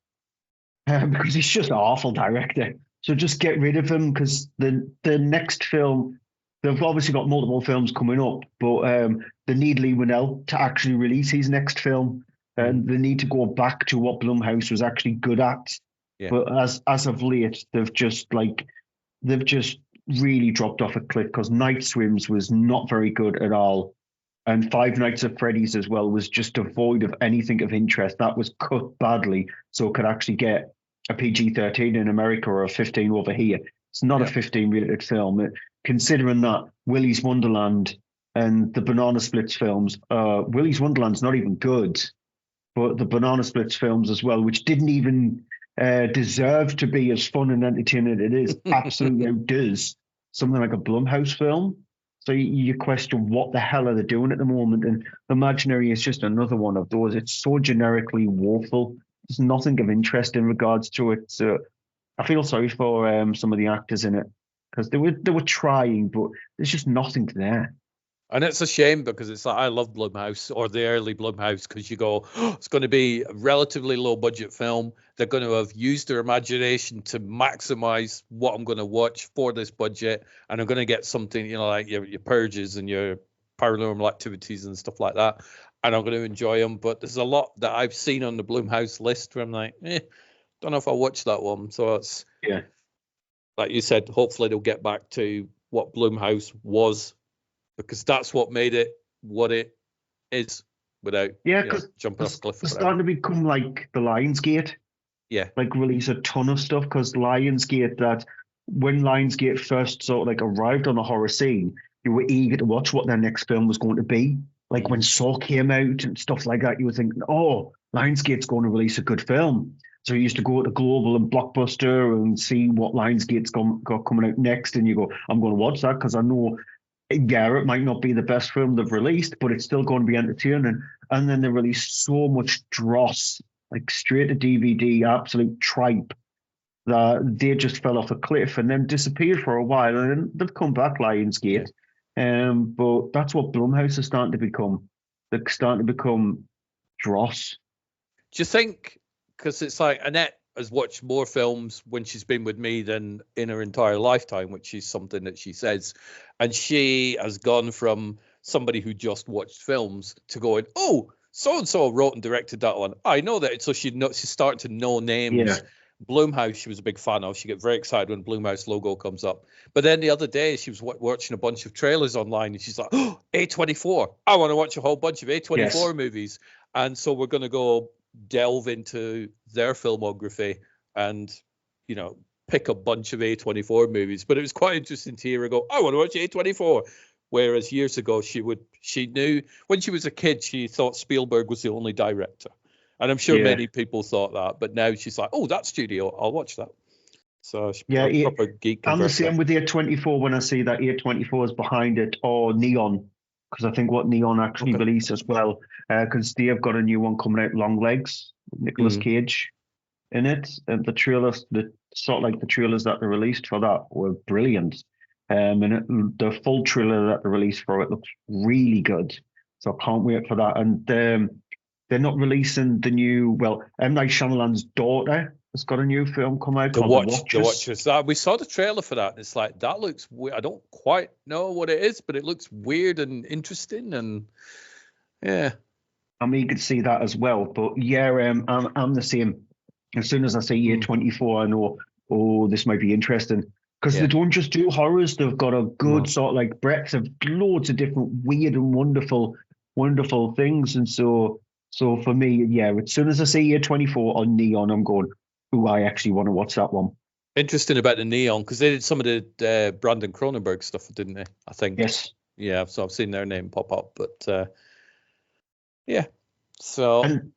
Because he's just an awful director. So just get rid of him, because the next film, they've obviously got multiple films coming up, but they need Lee Winnell to actually release his next film. And they need to go back to what Blumhouse was actually good at. Yeah. But as of late, they've just really dropped off a cliff, because Night Swims was not very good at all. And Five Nights at Freddy's as well was just devoid of anything of interest. That was cut badly, so it could actually get a PG-13 in America or a 15 over here. It's not a 15-rated film. Considering that Willy's Wonderland and the Banana Splits films, Willy's Wonderland's not even good, but the Banana Splits films as well, which didn't even deserve to be as fun and entertaining as it is, absolutely outdoes something like a Blumhouse film. So you question what the hell are they doing at the moment? And Imaginary is just another one of those. It's so generically woeful. There's nothing of interest in regards to it. So I feel sorry for some of the actors in it, because they were trying, but there's just nothing there. And it's a shame, because it's like, I love Blumhouse, or the early Blumhouse, because you go, it's going to be a relatively low budget film. They're going to have used their imagination to maximize what I'm going to watch for this budget. And I'm going to get something, like your Purges and your Paranormal Activities and stuff like that. And I'm going to enjoy them. But there's a lot that I've seen on the Blumhouse list where I'm like, don't know if I'll watch that one. So it's, like you said, hopefully they'll get back to what Blumhouse was, because that's what made it what it is, without jumping off a cliff. It's starting to become like the Lionsgate. Yeah. Like release a ton of stuff, because Lionsgate, that when Lionsgate first sort of like arrived on the horror scene, you were eager to watch what their next film was going to be. Like when Saw came out and stuff like that, you were thinking, oh, Lionsgate's going to release a good film. So you used to go to Global and Blockbuster and see what Lionsgate's got coming out next, and you go, I'm going to watch that because I know, yeah, it might not be the best film they've released, but it's still going to be entertaining. And then they released so much dross, like straight to DVD, absolute tripe, that they just fell off a cliff and then disappeared for a while, and then they've come back, Lionsgate. But that's what Blumhouse is starting to become. They're starting to become dross. Do you think, because it's like Annette has watched more films when she's been with me than in her entire lifetime, which is something that she says, and she has gone from somebody who just watched films to going, oh, so and so wrote and directed that one, I know that. So she's starting to know names. Yeah. Blumhouse she was a big fan of. She get very excited when Blumhouse logo comes up. But then the other day she was watching a bunch of trailers online, and she's like, oh, A24, I want to watch a whole bunch of A24 movies. And so we're going to go delve into their filmography and, you know, pick a bunch of A24 movies. But it was quite interesting to hear her go, I want to watch A24. Whereas years ago, she knew, when she was a kid, she thought Spielberg was the only director. And I'm sure many people thought that. But now she's like, oh, that studio, I'll watch that. So she's a proper geek. I'm the same with A24 when I see that A24 is behind it, or Neon, because I think what Neon actually released as well, because they've got a new one coming out, Long Legs, with Nicolas Cage in it. And the trailers, the trailers that they released for that were brilliant. And the full trailer that they released for it looks really good. So I can't wait for that. And they're not releasing the new, M. Night Shyamalan's daughter has got a new film come out called The Watchers. We saw the trailer for that, and it's like, that looks weird. I don't quite know what it is, but it looks weird and interesting, and yeah. I'm eager to see that as well. But yeah, I'm the same. As soon as I see A24, I know, oh, this might be interesting. Because they don't just do horrors, they've got a good sort of like breadth of loads of different weird and wonderful things. And so for me, yeah, as soon as I see A24 on Neon, I'm going, oh, I actually want to watch that one. Interesting about the Neon, because they did some of the Brandon Cronenberg stuff, didn't they? I think. Yes. Yeah, so I've seen their name pop up, but yeah. So. And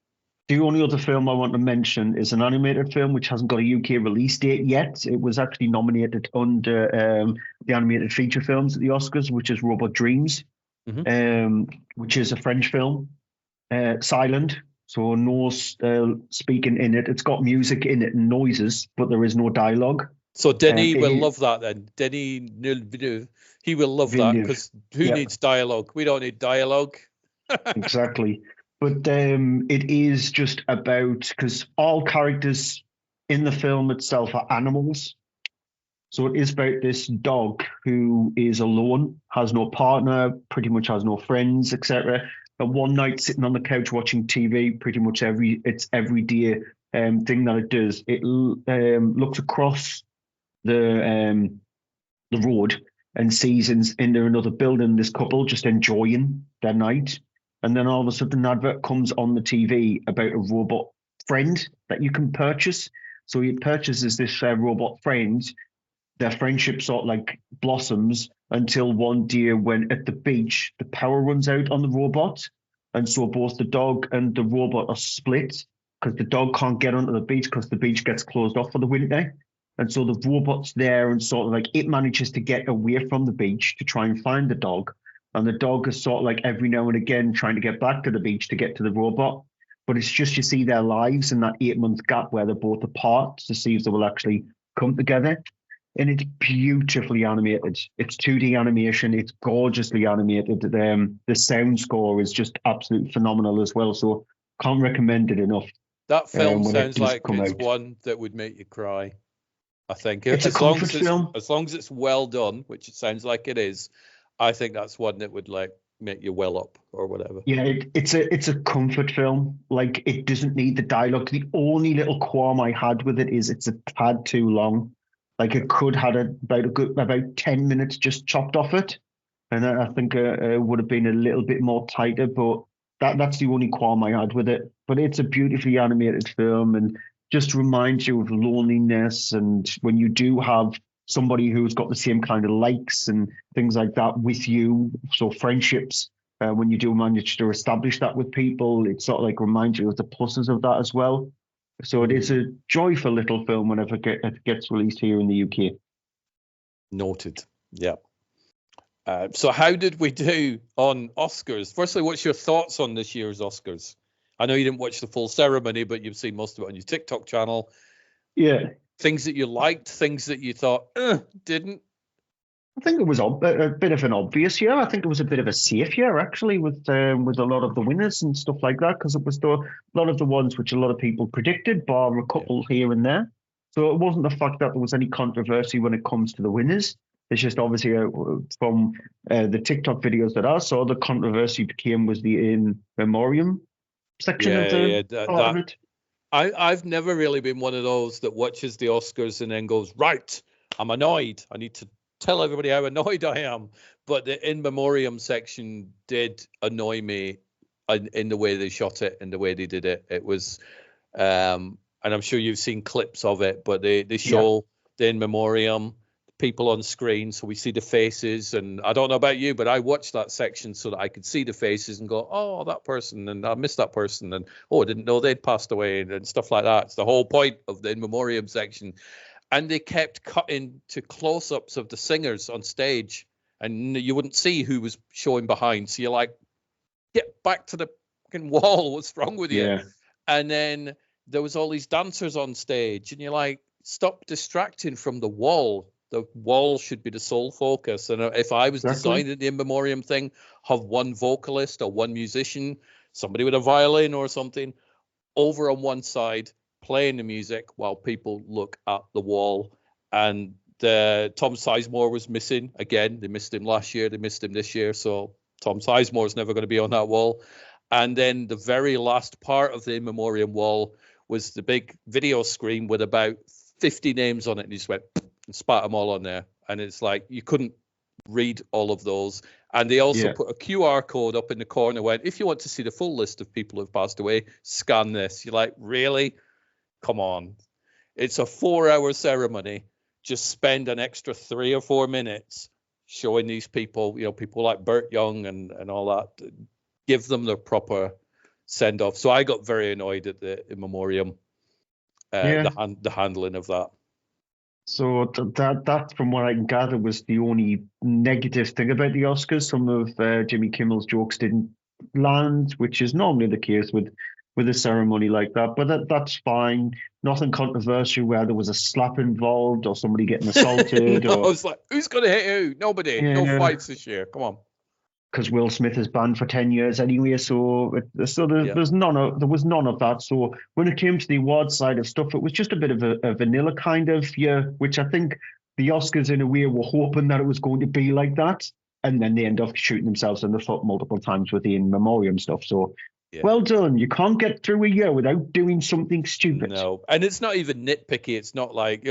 the only other film I want to mention is an animated film which hasn't got a UK release date yet. It was actually nominated under the animated feature films at the Oscars, which is Robot Dreams, which is a French film, silent, so no speaking in it. It's got music in it and noises, but there is no dialogue. So Denis will love that then. Denis Villeneuve, he will love that, because who needs dialogue? We don't need dialogue. Exactly. But it is just about, because all characters in the film itself are animals. So it is about this dog who is alone, has no partner, pretty much has no friends, etc. And one night sitting on the couch watching TV, pretty much it's everyday thing that it does. It looks across the road and sees in there another building, this couple just enjoying their night. And then all of a sudden, an advert comes on the TV about a robot friend that you can purchase. So he purchases this robot friend. Their friendship sort of like blossoms until one day when at the beach, the power runs out on the robot. And so both the dog and the robot are split, because the dog can't get onto the beach because the beach gets closed off for the winter. And so the robot's there, and sort of like it manages to get away from the beach to try and find the dog. And the dog is sort of like every now and again trying to get back to the beach to get to the robot. But it's just, you see their lives in that 8-month gap where they're both apart to see if they will actually come together. And it's beautifully animated. It's 2D animation. It's gorgeously animated. The sound score is just absolutely phenomenal as well. So can't recommend it enough. That film sounds like it's one that would make you cry, I think. It's a comfort film. As long as it's well done, which it sounds like it is, I think that's one that would like make you well up or whatever. Yeah, it's a comfort film. Like, it doesn't need the dialogue. The only little qualm I had with it is it's a tad too long. Like, it could have about 10 minutes just chopped off it, and I think it would have been a little bit more tighter. But that's the only qualm I had with it. But it's a beautifully animated film, and just reminds you of loneliness, and when you do have somebody who's got the same kind of likes and things like that with you. So friendships, when you do manage to establish that with people, it sort of like reminds you of the pluses of that as well. So it is a joyful little film whenever it gets released here in the UK. Noted. Yeah. So how did we do on Oscars? Firstly, what's your thoughts on this year's Oscars? I know you didn't watch the full ceremony, but you've seen most of it on your TikTok channel. Yeah. Things that you liked, things that you thought, didn't. I think it was a bit of an obvious year. I think it was a bit of a safe year, actually, with a lot of the winners and stuff like that, because it was a lot of the ones which a lot of people predicted, bar a couple here and there. So it wasn't the fact that there was any controversy when it comes to the winners. It's just obviously from the TikTok videos that I saw, the controversy was the in memoriam section of part of it. I've never really been one of those that watches the Oscars and then goes, right, I'm annoyed. I need to tell everybody how annoyed I am. But the in memoriam section did annoy me in the way they shot it and the way they did it. It was, and I'm sure you've seen clips of it, but they show the in memoriam people on screen, so we see the faces. And I don't know about you, but I watched that section so that I could see the faces and go, oh, that person, and I missed that person, and oh, I didn't know they'd passed away, and stuff like that. It's the whole point of the in memoriam section. And they kept cutting to close-ups of the singers on stage, and you wouldn't see who was showing behind. So you're like, get back to the fucking wall. What's wrong with you? And then there was all these dancers on stage, and you're like, stop distracting from the wall. The wall should be the sole focus. And if I was designing the in memoriam thing, have one vocalist or one musician, somebody with a violin or something, over on one side, playing the music while people look at the wall. And Tom Sizemore was missing again. They missed him last year. They missed him this year. So Tom Sizemore is never going to be on that wall. And then the very last part of the in memoriam wall was the big video screen with about 50 names on it. And he just went and spat them all on there. And it's like, you couldn't read all of those. And they also put a QR code up in the corner when, if you want to see the full list of people who've passed away, scan this. You're like, really? Come on. It's a 4-hour ceremony. Just spend an extra 3 or 4 minutes showing these people, people like Burt Young and all that. Give them the proper send off. So I got very annoyed at the in memoriam, the handling of that. So that, from what I can gather, was the only negative thing about the Oscars. Some of Jimmy Kimmel's jokes didn't land, which is normally the case with a ceremony like that. But that's fine. Nothing controversial where there was a slap involved or somebody getting assaulted. No, it's like, who's going to hit who? Nobody. No fights this year. Come on. Because Will Smith is banned for 10 years anyway, so there was none of that. So when it came to the awards side of stuff, it was just a bit of a vanilla kind of year, which I think the Oscars in a way were hoping that it was going to be like that, and then they end up shooting themselves in the foot multiple times with the in memoriam stuff. So well done. You can't get through a year without doing something stupid. No, and it's not even nitpicky. It's not like,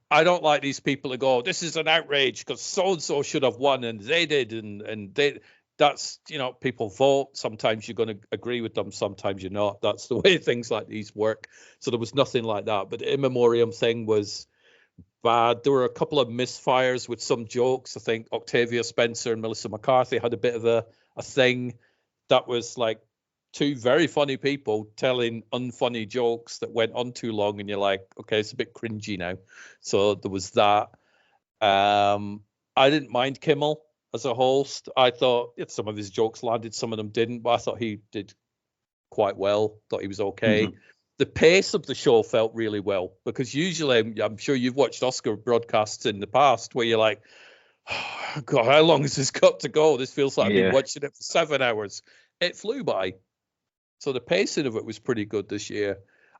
I don't like these people who go, this is an outrage because so-and-so should have won and they did, and they... That's, people vote. Sometimes you're going to agree with them. Sometimes you're not. That's the way things like these work. So there was nothing like that. But the in memoriam thing was bad. There were a couple of misfires with some jokes. I think Octavia Spencer and Melissa McCarthy had a bit of a thing that was like two very funny people telling unfunny jokes that went on too long. And you're like, okay, it's a bit cringy now. So there was that. I didn't mind Kimmel as a host. I thought some of his jokes landed, some of them didn't, but I thought he did quite well. Thought he was okay. Mm-hmm. The pace of the show felt really well, because usually, I'm sure you've watched Oscar broadcasts in the past where you're like, oh, God, how long has this got to go? This feels like I've been watching it for 7 hours. It flew by. So the pacing of it was pretty good this year.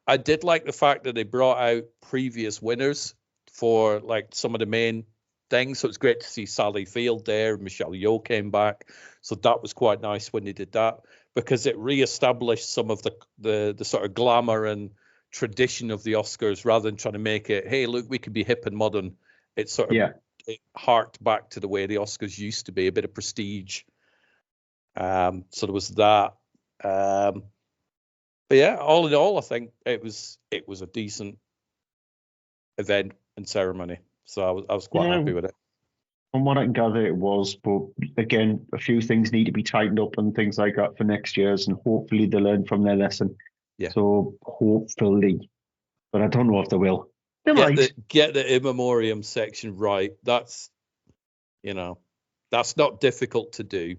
I did like the fact that they brought out previous winners for like some of the main thing. So it's great to see Sally Field there. Michelle Yeoh came back. So that was quite nice when they did that, because it reestablished some of the sort of glamour and tradition of the Oscars, rather than trying to make it, hey, look, we can be hip and modern. It sort of it harked back to the way the Oscars used to be, a bit of prestige. So there was that. But yeah, all in all, I think it was a decent event and ceremony. So I was quite happy with it. From what I can gather, it was. But again, a few things need to be tightened up and things like that for next year's, and hopefully they learn from their lesson. Yeah. So hopefully. but I don't know if they will. They Get might. the in memoriam section right. That's that's not difficult to do,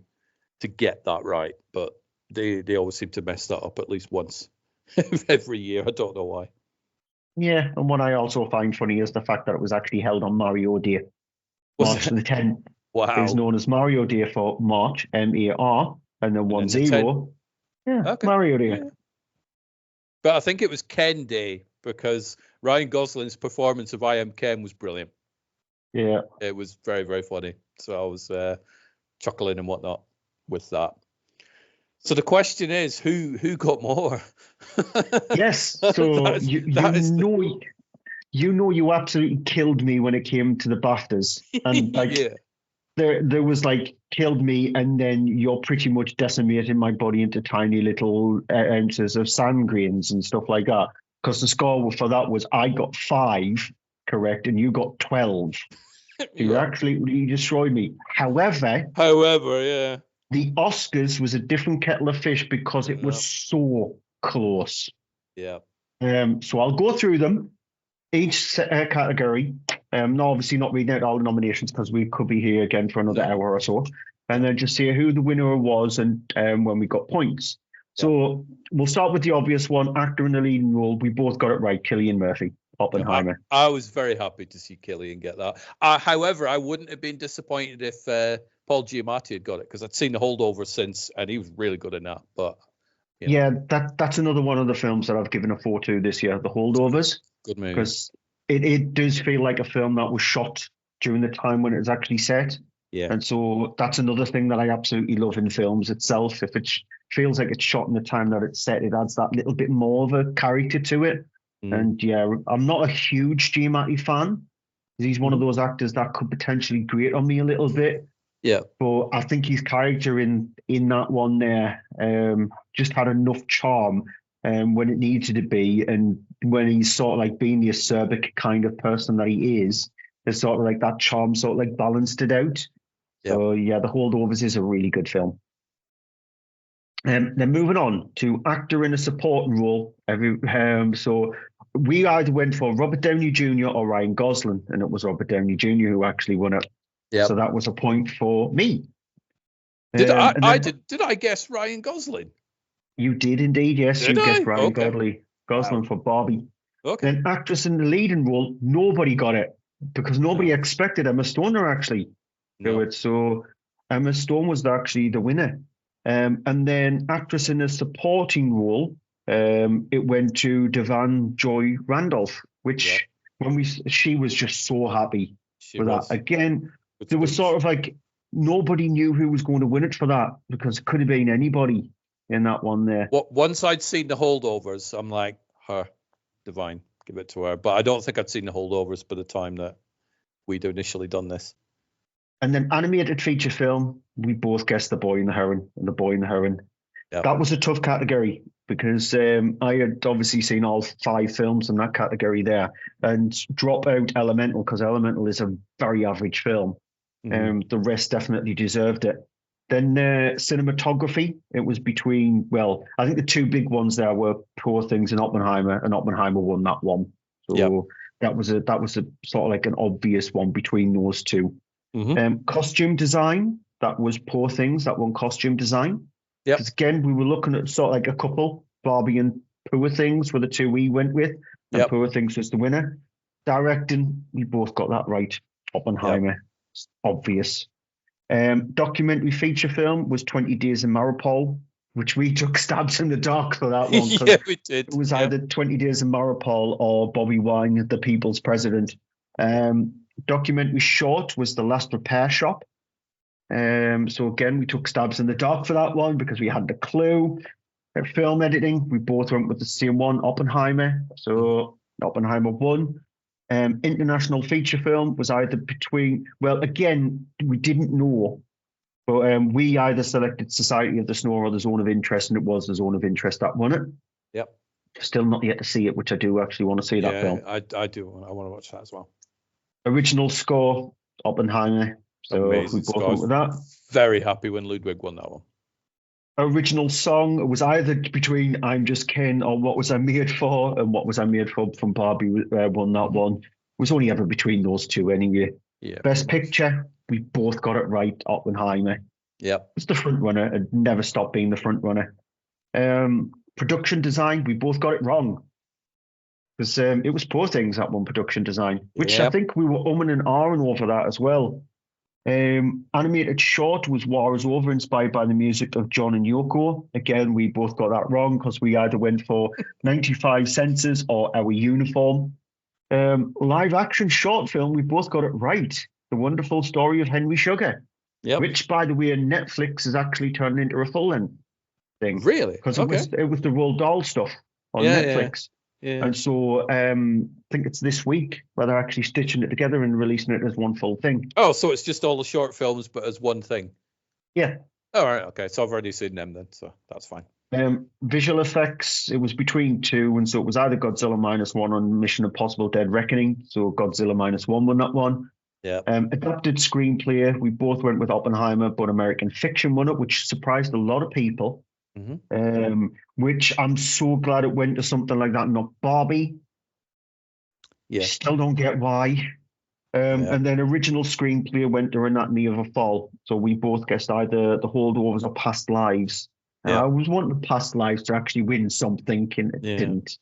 to get that right, but they always seem to mess that up at least once every year. I don't know why. Yeah, and what I also find funny is the fact that it was actually held on Mario Day. March the 10th is Wow. known as Mario Day for March, MAR, and then 10. Yeah, Okay. Mario Day. Yeah. But I think it was Ken Day, because Ryan Gosling's performance of I Am Ken was brilliant. Yeah. It was very, very funny. So I was chuckling and whatnot with that. So the question is, who got more? Yes. So you absolutely killed me when it came to the BAFTAs, and like yeah. there was like killed me, and then you're pretty much decimating my body into tiny little ounces of sand grains and stuff like that. Because the score for that was I got 5 correct, and you got 12. So you absolutely destroyed me. However, yeah. the Oscars was a different kettle of fish because it was so close. Yeah. So I'll go through them, each category. No, obviously not reading out all the nominations because we could be here again for another hour or so. And then just see who the winner was and when we got points. So we'll start with the obvious one, actor in the leading role. We both got it right, Cillian Murphy, Oppenheimer. I was very happy to see Cillian get that. However, I wouldn't have been disappointed if Paul Giamatti had got it, because I'd seen The Holdover since, and he was really good in that. But yeah, that's another one of the films that I've given a 4 to this year, The Holdovers. Good movie. Because it does feel like a film that was shot during the time when it was actually set. Yeah. And so that's another thing that I absolutely love in films itself. If it feels like it's shot in the time that it's set, it adds that little bit more of a character to it. And yeah, I'm not a huge Giamatti fan. He's one of those actors that could potentially grate on me a little bit. Yeah. But I think his character in that one there just had enough charm when it needed to be, and when he's sort of like being the acerbic kind of person that he is, there's sort of like that charm sort of like balanced it out. Yeah. So yeah, The Holdovers is a really good film. Then moving on to actor in a supporting role. So we either went for Robert Downey Jr. or Ryan Gosling, and it was Robert Downey Jr. who actually won it. Yeah. So that was a point for me. Did I guess Ryan Gosling? You did indeed, yes. You guessed Ryan Gosling for Barbie. Okay. Then actress in the leading role, nobody got it because nobody expected Emma Stone to actually do it. So Emma Stone was actually the winner. And then actress in a supporting role, it went to Devon Joy Randolph, which she was just so happy with that. Again, there was sort of like nobody knew who was going to win it for that because it could have been anybody in that one there. Once I'd seen The Holdovers, I'm like, her, Divine, give it to her. But I don't think I'd seen The Holdovers by the time that we'd initially done this. And then animated feature film, we both guessed The Boy and the Heron and The Boy and the Heron. Yep. That was a tough category because I had obviously seen all 5 films in that category there, and drop out Elemental because Elemental is a very average film. The rest definitely deserved it. Then cinematography, it was between, I think the 2 big ones there were Poor Things and Oppenheimer won that one. So that was a sort of like an obvious one between those 2. Costume design, that was Poor Things, that won costume design. Because again, we were looking at sort of like a couple, Barbie and Poor Things were the 2 we went with, and Poor Things was the winner. Directing, we both got that right. Oppenheimer, obvious. Documentary feature film was 20 Days in Mariupol, which we took stabs in the dark for that one. Yeah, we did. It was either 20 Days in Mariupol or Bobby Wine, the People's President. Documentary short was The Last Repair Shop. So again, we took stabs in the dark for that one because we had the clue. Film editing, we both went with the same one, Oppenheimer. So Oppenheimer won. International feature film was either between, again, we didn't know, but we either selected Society of the Snow or The Zone of Interest, and it was The Zone of Interest that won it. Yep. Still not yet to see it, which I do actually want to see that film. I do. I want to watch that as well. Original score, Oppenheimer. So amazing we both went with that. Very happy when Ludwig won that one. Original song, it was either between I'm Just Ken or What Was I Made For, and What Was I Made For from Barbie won that one. It was only ever between those two anyway. Yeah. Best Picture, we both got it right, Oppenheimer. Yep. It's the front runner and never stopped being the front runner. Production design, we both got it wrong. Because it was Poor Things that one, production design, which I think we were umming and ahhing over that as well. Animated short was War Is Over, inspired by the music of John and Yoko. Again, we both got that wrong because we either went for 95 senses or Our Uniform. Live action short film, we both got it right. The Wonderful Story of Henry Sugar. Yep. Which, by the way, Netflix is actually turning into a full-length thing. Really? Because it was the Roald Dahl stuff on Netflix. Yeah. And so I think it's this week where they're actually stitching it together and releasing it as one full thing. Oh, so it's just all the short films, but as one thing? Yeah. All right, okay. So I've already seen them then, so that's fine. Visual effects, it was between two, and so it was either Godzilla -1 or Mission Impossible Dead Reckoning. So Godzilla -1 won that one. Yeah. Adapted screenplay, we both went with Oppenheimer, but American Fiction won it, which surprised a lot of people. Mm-hmm. Which I'm so glad it went to something like that, not Barbie. Yeah. Still don't get why. And then original screenplay went to Anatomy of a Fall. So we both guessed either The Holdovers or Past Lives. I was wanting Past Lives to actually win something, and it didn't.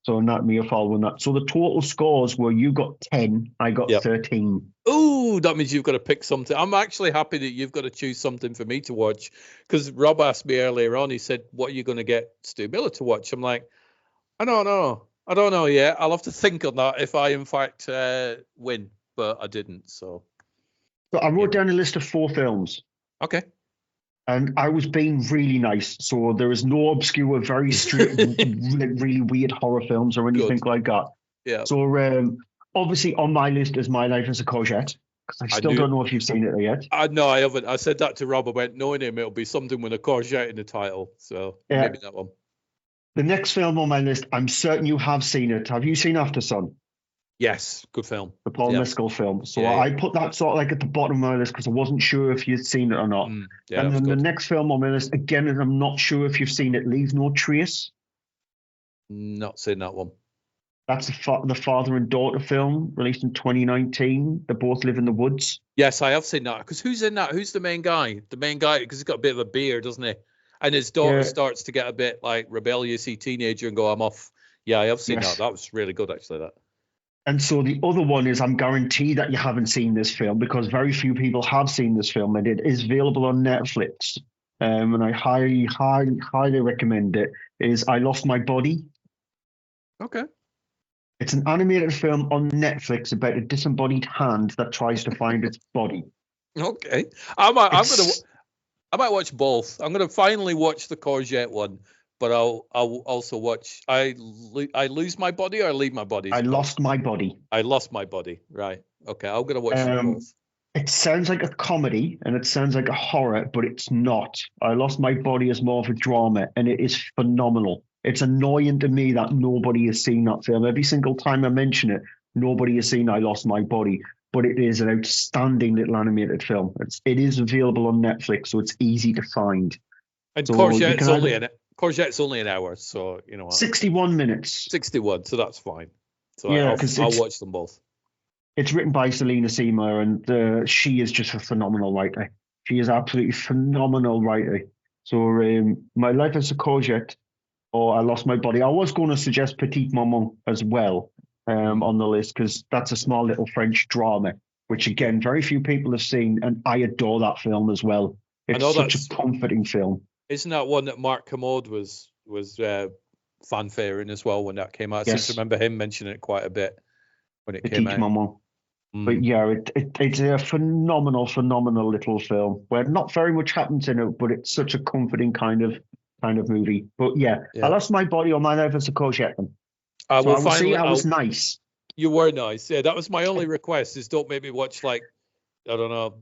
So Anatomy of a Fall won that. So the total scores were you got 10, I got 13. Oh, that means you've got to pick something. I'm actually happy that you've got to choose something for me to watch, because Rob asked me earlier on, he said, what are you going to get Stu Miller to watch? I'm like, I don't know yet. I'll have to think on that if I, in fact, win. But I didn't, so I wrote down a list of 4 films. Okay. And I was being really nice. So there is no obscure, very straight, really weird horror films or anything like that. Yeah. So obviously on my list is My Life as a Courgette, because I still don't know if you've seen it yet. No, I haven't. I said that to Rob. I went, knowing him, it'll be something with a courgette in the title. So maybe that one. The next film on my list, I'm certain you have seen it. Have you seen After Sun? Yes, good film. The Paul Mescal film. So I put that sort of like at the bottom of my list because I wasn't sure if you'd seen it or not. And then the next film on my list, again, and I'm not sure if you've seen it, Leave No Trace. Not seen that one. That's the father and daughter film released in 2019. They both live in the woods. Yes, I have seen that. Because who's in that? Who's the main guy? The main guy, because he's got a bit of a beard, doesn't he? And his daughter starts to get a bit like rebellious-y teenager and go, I'm off. Yeah, I have seen that. That was really good, actually, that. And so the other one is, I'm guaranteed that you haven't seen this film because very few people have seen this film, and it is available on Netflix. And I highly, highly, highly recommend it. Is I Lost My Body. Okay. It's an animated film on Netflix about a disembodied hand that tries to find its body. Okay. I might watch both. I'm going to finally watch the courgette one. But I'll also watch. I lose my body or I leave my body. I lost my body. I lost my body. Right. Okay. I'm gonna watch them both. It sounds like a comedy and it sounds like a horror, but it's not. I Lost My Body is more of a drama, and it is phenomenal. It's annoying to me that nobody has seen that film. Every single time I mention it, nobody has seen I Lost My Body. But it is an outstanding little animated film. It is available on Netflix, so it's easy to find. And so courgette's only in it. Courgette's only an hour, so 61 minutes. 61, so that's fine. So yeah, I'll watch them both. It's written by Selena Seymour, and she is just a phenomenal writer. She is absolutely phenomenal writer. So My Life as a Courgette, or I Lost My Body. I was going to suggest Petite Maman as well on the list, because that's a small little French drama, which again, very few people have seen, and I adore that film as well. It's such a comforting film. Isn't that one that Mark Kermode was fanfaring as well when that came out? I seem to remember him mentioning it quite a bit when it came out. Maman. But yeah, it's a phenomenal little film where not very much happens in it, but it's such a comforting kind of movie. But yeah, I Lost My Body or My Life as a Courgette. I was nice. You were nice. Yeah, that was my only request, is don't make me watch, like, I don't know,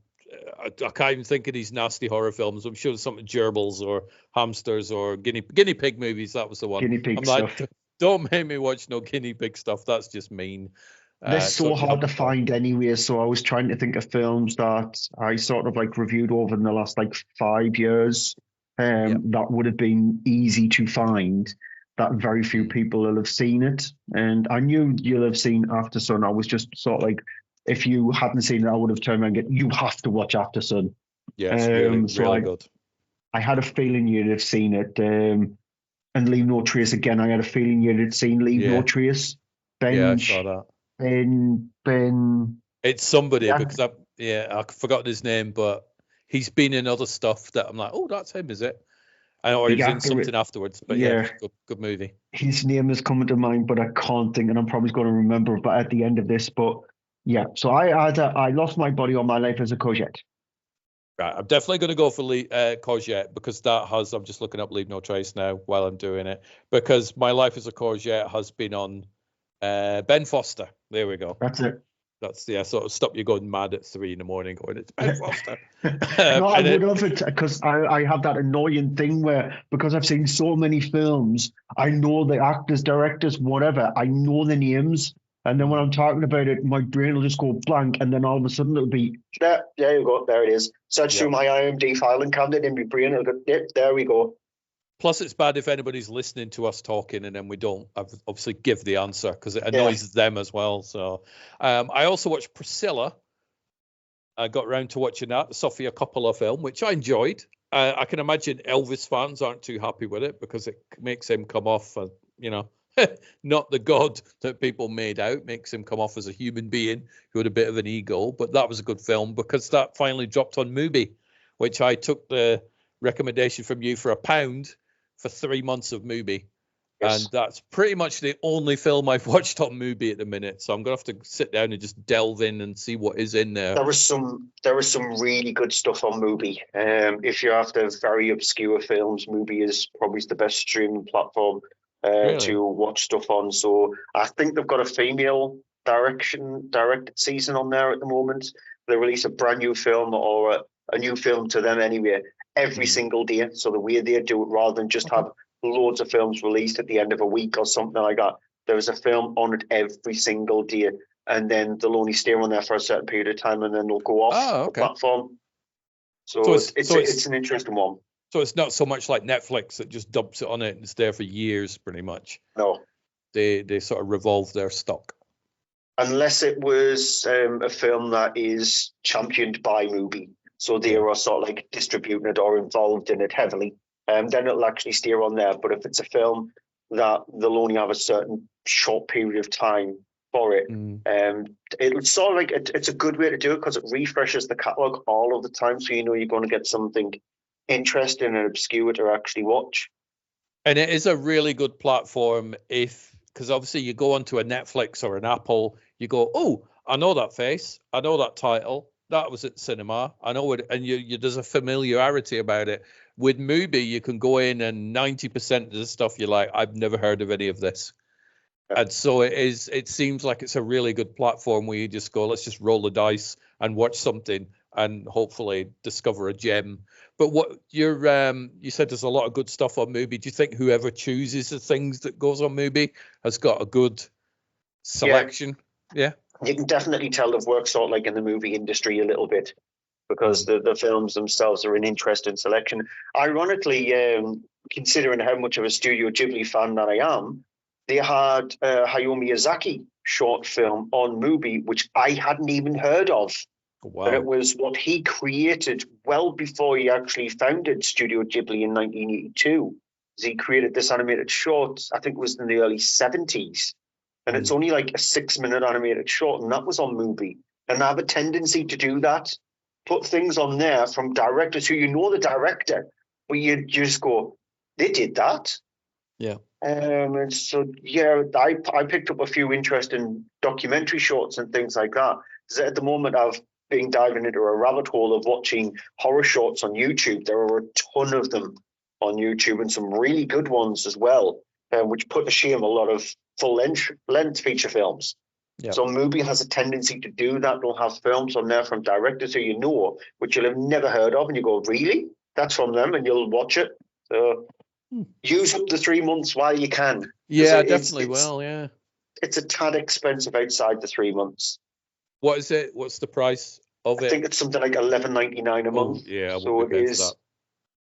I can't even think of these nasty horror films. I'm sure something gerbils or hamsters or guinea pig movies. That was the one. Guinea pig stuff. Like, don't make me watch no guinea pig stuff. That's just mean. They're so hard to find anyway. So I was trying to think of films that I sort of like reviewed over in the last like 5 years. that would have been easy to find, that very few people will have seen it. And I knew you'll have seen After Sun. I was just sort of like, if you hadn't seen it, I would have turned around and get, you have to watch After Sun. Yeah, it's really good. I had a feeling you'd have seen it. And Leave No Trace again. I had a feeling you'd have seen Leave No Trace. I saw that. Ben. It's somebody because I've forgotten his name, but he's been in other stuff that I'm like, oh, that's him, is it? I know he was in something afterwards, but good movie. His name is coming to mind, but I can't think, and I'm probably going to remember it, but at the end of this. But yeah, so I lost my body on My Life as a Courgette. Right, I'm definitely going to go for Courgette because that has. I'm just looking up Leave No Trace now while I'm doing it because My Life as a Courgette has been on Ben Foster. There we go. That's it. That's sort of stop you going mad at 3 a.m. going, it's Ben Foster. No, I would have it because I have that annoying thing where because I've seen so many films, I know the actors, directors, whatever, I know the names. And then when I'm talking about it, my brain will just go blank, and then all of a sudden it'll be, there you go, there it is. Search through my IMDb filing cabinet in my brain, it'll go, yep, there we go. Plus, it's bad if anybody's listening to us talking and then we don't obviously give the answer because it annoys them as well. So I also watched Priscilla. I got around to watching that, the Sofia Coppola film, which I enjoyed. I can imagine Elvis fans aren't too happy with it because it makes him come off, not the god that people made out, makes him come off as a human being who had a bit of an ego. But that was a good film because that finally dropped on Mubi, which I took the recommendation from you for £1 for 3 months of Mubi. Yes. And that's pretty much the only film I've watched on Mubi at the minute. So I'm going to have to sit down and just delve in and see what is in there. There was some really good stuff on Mubi. If you're after very obscure films, Mubi is probably the best streaming platform to watch stuff on. So I think they've got a female directed season on there at the moment. They release a brand new film or a new film to them anyway every single day. So the way they do it, rather than just have loads of films released at the end of a week or something like that, there is a film on it every single day, and then they'll only stay on there for a certain period of time, and then they'll go off the platform. So it's an interesting one. So it's not so much like Netflix that just dumps it on it and it's there for years, pretty much. No, they sort of revolve their stock. Unless it was a film that is championed by Mubi, so they are sort of like distributing it or involved in it heavily. Then it'll actually steer on there. But if it's a film that they'll only have a certain short period of time for it, it's sort of like it's a good way to do it because it refreshes the catalogue all of the time, so you know you're going to get something interesting and obscure to actually watch. And it is a really good platform because obviously you go onto a Netflix or an Apple, you go, oh, I know that face, I know that title, that was at cinema, I know it, and there's a familiarity about it. With Mubi, you can go in and 90% of the stuff you're like, I've never heard of any of this. And so it seems like it's a really good platform where you just go, let's just roll the dice and watch something and hopefully discover a gem. But what you said there's a lot of good stuff on Mubi. Do you think whoever chooses the things that goes on Mubi has got a good selection? Yeah. You can definitely tell they've worked sort of like in the movie industry a little bit, because the films themselves are an interesting selection. Ironically, considering how much of a Studio Ghibli fan that I am, they had a Hayao Miyazaki short film on Mubi, which I hadn't even heard of. Wow. But it was what he created well before he actually founded Studio Ghibli in 1982. He created this animated short, I think it was in the early 70s. And it's only like a 6-minute animated short, and that was on Mubi. And I have a tendency to do that. Put things on there from directors who you know the director, but you just go, they did that. Yeah. And so, I picked up a few interesting documentary shorts and things like that. Because at the moment, I've been diving into a rabbit hole of watching horror shorts on YouTube. There are a ton of them on YouTube and some really good ones as well, which put to shame a lot of full-length feature films. Yep. So Mubi has a tendency to do that. They'll have films on there from directors who you know, which you'll have never heard of, and you go, really? That's from them, and you'll watch it. So use up the 3 months while you can. Yeah, definitely will, yeah. It's a tad expensive outside the 3 months. What is it? What's the price of it? I think it's something like $11.99 a month. Yeah, so it is.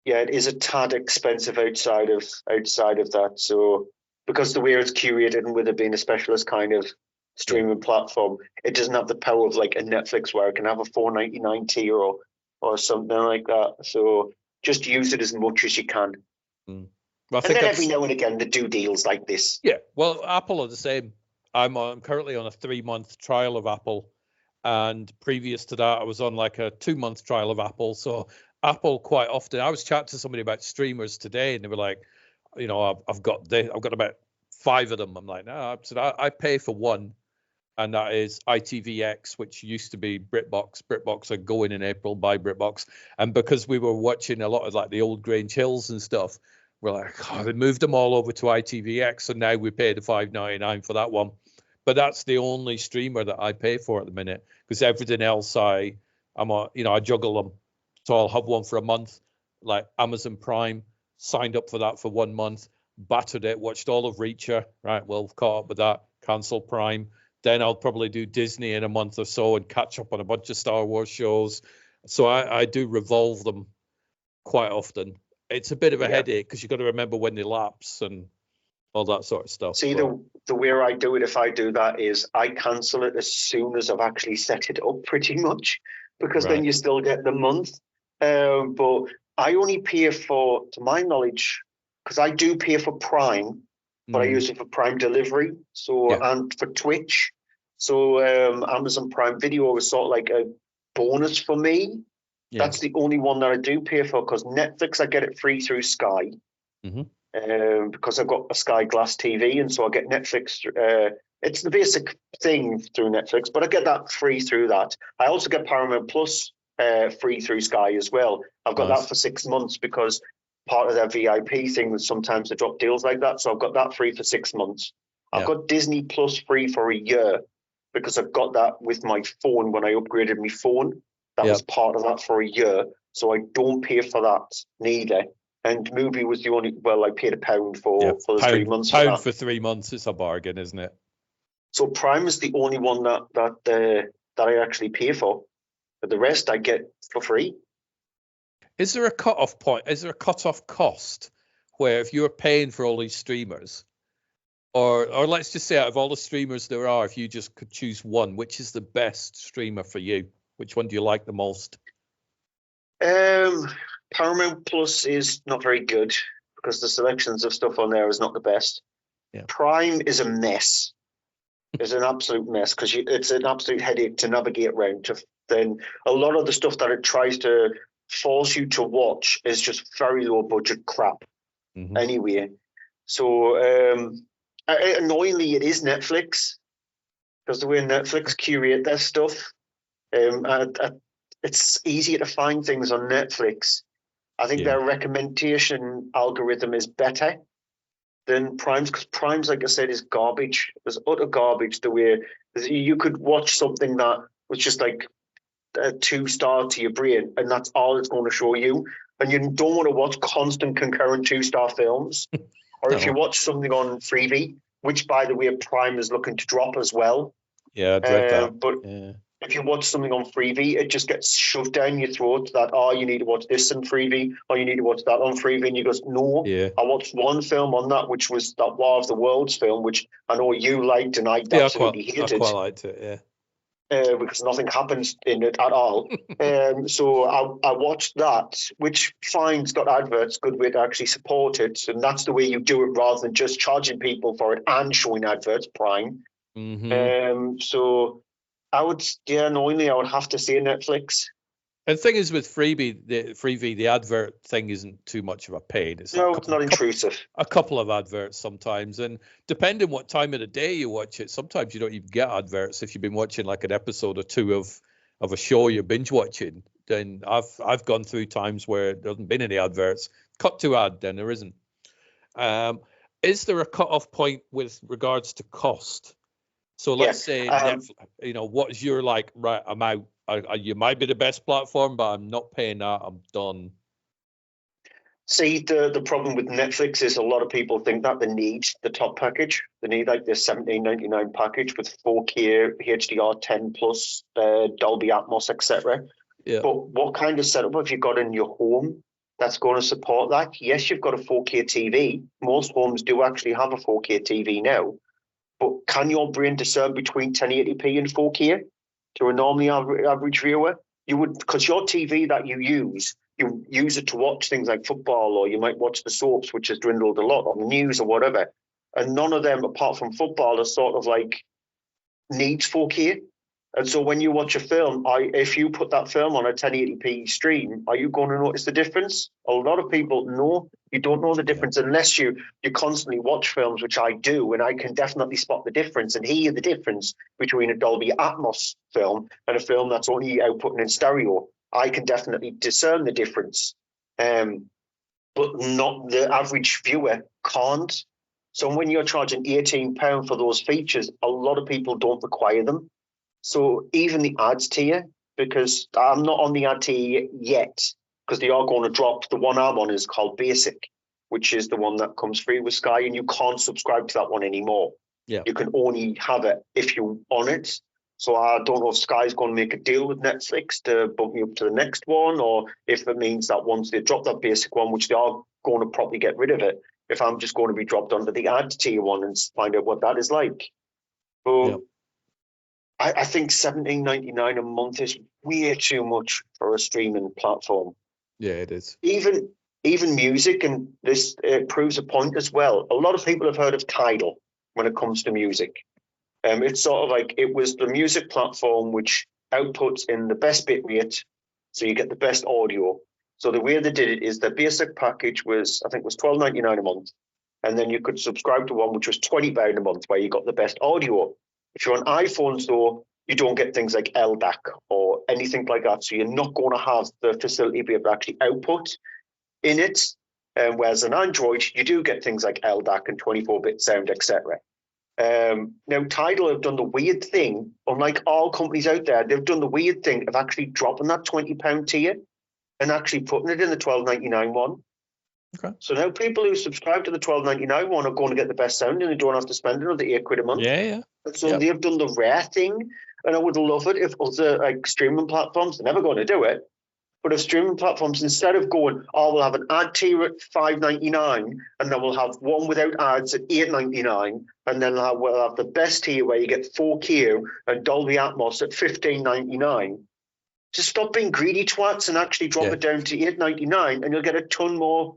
yeah, it is a tad expensive outside of that. So because the way it's curated and with it being a specialist kind of streaming platform, it doesn't have the power of like a Netflix where it can have a 4.99 tier or something like that. So just use it as much as you can. Mm. Well, And then every now and again, they do deals like this. Yeah, well, Apple are the same. I'm currently on a 3-month trial of Apple, and previous to that, I was on like a 2-month trial of Apple. So Apple quite often. I was chatting to somebody about streamers today, and they were like, I've got about 5 of them. I'm like, no, I pay for one, and that is ITVX, which used to be BritBox. BritBox are going in April, buy BritBox, and because we were watching a lot of like the old Grange Hills and stuff. We're like, they moved them all over to ITVX, so now we pay the $5.99 for that one. But that's the only streamer that I pay for at the minute, because everything else I juggle them. So I'll have one for a month, like Amazon Prime. Signed up for that for 1 month, battered it, watched all of Reacher. Right, well, caught up with that. Cancel Prime. Then I'll probably do Disney in a month or so and catch up on a bunch of Star Wars shows. So I do revolve them quite often. It's a bit of a headache because you've got to remember when they lapse and all that sort of stuff. See, the way I do it, if I do that, is I cancel it as soon as I've actually set it up, pretty much, because then you still get the month. But I only pay for, to my knowledge, because I do pay for Prime, but I use it for Prime delivery, and for Twitch. So Amazon Prime Video was sort of like a bonus for me. Yeah. That's the only one that I do pay for, because Netflix, I get it free through Sky. Because I've got a Sky Glass TV, and so I get Netflix. It's the basic thing through Netflix, but I get that free through that. I also get Paramount Plus free through Sky as well. I've got that for 6 months because part of their VIP thing, sometimes they drop deals like that. So I've got that free for 6 months. I've got Disney Plus free for a year because I've got that with my phone when I upgraded my phone. That was part of that for a year. So I don't pay for that neither. And Movie was the only, I paid £1 for the 3 months. Pound for 3 months, it's a bargain, isn't it? So Prime is the only one that I actually pay for. But the rest I get for free. Is there a cut-off point? Is there a cut-off cost where if you're paying for all these streamers, or let's just say out of all the streamers there are, if you just could choose one, which is the best streamer for you? Which one do you like the most? Paramount Plus is not very good because the selections of stuff on there is not the best. Yeah. Prime is a mess. It's an absolute mess because it's an absolute headache to navigate around. Then a lot of the stuff that it tries to force you to watch is just very low budget crap. Anyway. So annoyingly, it is Netflix because the way Netflix curate their stuff, it's easier to find things on Netflix. I think their recommendation algorithm is better than Prime's, because Prime's, like I said, is garbage. It's utter garbage the way you could watch something that was just like a 2-star to your brain, and that's all it's going to show you. And you don't want to watch constant concurrent 2-star films. Or if you watch something on Freevee, which, by the way, Prime is looking to drop as well. Yeah, I dread that. But if you watch something on Freevee, it just gets shoved down your throat that, you need to watch this on Freevee, or you need to watch that on Freevee. And you go, no, I watched one film on that, which was that War of the Worlds film, which I know you liked and I absolutely hated. I quite liked it, yeah. Because nothing happens in it at all. So I watched that, which fine's got adverts, good way to actually support it. And that's the way you do it rather than just charging people for it and showing adverts, Prime. So I would, knowingly, I would have to say Netflix. And the thing is with Freevee, the advert thing isn't too much of a pain. It's not intrusive. A couple of adverts sometimes, and depending what time of the day you watch it, sometimes you don't even get adverts. If you've been watching like an episode or two of a show you're binge watching, then I've gone through times where there hasn't been any adverts. Cut to ad, then there isn't. Is there a cut-off point with regards to cost? So let's say, Netflix, what is your right, I'm out. You might be the best platform, but I'm not paying that. I'm done. See, the problem with Netflix is a lot of people think that they need the top package. They need like the $17.99 package with 4K, HDR10 plus, Dolby Atmos, etc. Yeah. But what kind of setup have you got in your home? that's going to support that. Yes, you've got a 4K TV. Most homes do actually have a 4K TV now. But can your brain discern between 1080p and 4K to a normally average viewer? You would, because your TV that you use it to watch things like football, or you might watch the soaps, which has dwindled a lot, or the news or whatever. And none of them, apart from football, are sort of like needs 4K. And so when you watch a film, if you put that film on a 1080p stream, are you going to notice the difference? A lot of people know you don't know the difference unless you constantly watch films, which I do, and I can definitely spot the difference and hear the difference between a Dolby Atmos film and a film that's only outputting in stereo. I can definitely discern the difference, but not the average viewer can't. So when you're charging £18 for those features, a lot of people don't require them. So even the ads tier, because I'm not on the ad tier yet, because they are going to drop. The one I'm on is called Basic, which is the one that comes free with Sky, and you can't subscribe to that one anymore. Yeah. You can only have it if you're on it. So I don't know if Sky's going to make a deal with Netflix to bump me up to the next one, or if it means that once they drop that Basic one, which they are going to probably get rid of it, if I'm just going to be dropped onto the ad tier one and find out what that is like. So I think $17.99 a month is way too much for a streaming platform. Yeah, it is. Even music, and this proves a point as well. A lot of people have heard of Tidal when it comes to music. It's sort of like it was the music platform which outputs in the best bit rate, so you get the best audio. So the way they did it is the basic package was, I think, was $12.99 a month, and then you could subscribe to one which was £20 a month, where you got the best audio. If you're on iPhones, though, you don't get things like LDAC or anything like that, so you're not going to have the facility to be able to actually output in it. Whereas on Android, you do get things like LDAC and 24-bit sound, etc. Now, Tidal have done the weird thing, unlike all companies out there, they've done the weird thing of actually dropping that £20 tier and actually putting it in the $12.99 one. Okay. So now people who subscribe to the $12.99 one are going to get the best sound, and they don't have to spend another £8 a month. Yeah. And so they've done the rare thing, and I would love it if other like streaming platforms, they're never going to do it, but if streaming platforms, instead of going, we'll have an ad tier at $5.99, and then we'll have one without ads at $8.99, and then we'll have the best tier where you get 4K and Dolby Atmos at $15.99. Just stop being greedy twats and actually drop it down to $8.99, and you'll get a ton more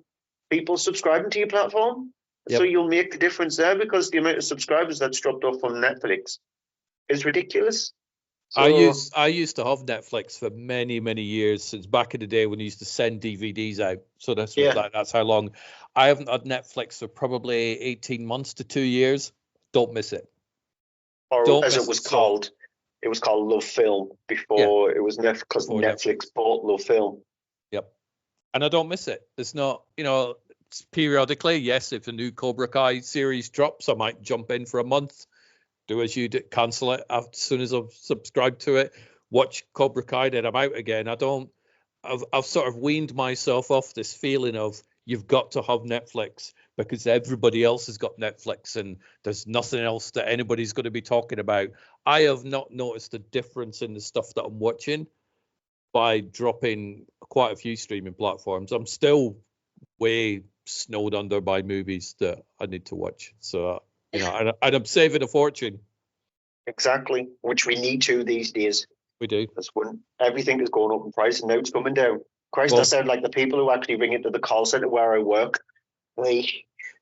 people subscribing to your platform. So you'll make the difference there, because the amount of subscribers that's dropped off on Netflix is ridiculous. So, I used to have Netflix for many, many years, since back in the day when you used to send DVDs out. So that's how long. I haven't had Netflix for probably 18 months to 2 years. Don't miss it. Or as it was called, it was called Love Film before it was because Netflix bought Love Film. Yep. And I don't miss it. It's not, periodically, yes, if a new Cobra Kai series drops, I might jump in for a month. Do as you do, cancel it as soon as I've subscribed to it. Watch Cobra Kai, then I'm out again. I've sort of weaned myself off this feeling of you've got to have Netflix because everybody else has got Netflix and there's nothing else that anybody's going to be talking about. I have not noticed a difference in the stuff that I'm watching by dropping quite a few streaming platforms. I'm still way snowed under by movies that I need to watch. So, and I'm saving a fortune. Exactly, which we need to these days. We do. That's when everything is going up in price, and now it's coming down. Christ, I sound like the people who actually ring into the call center where I work.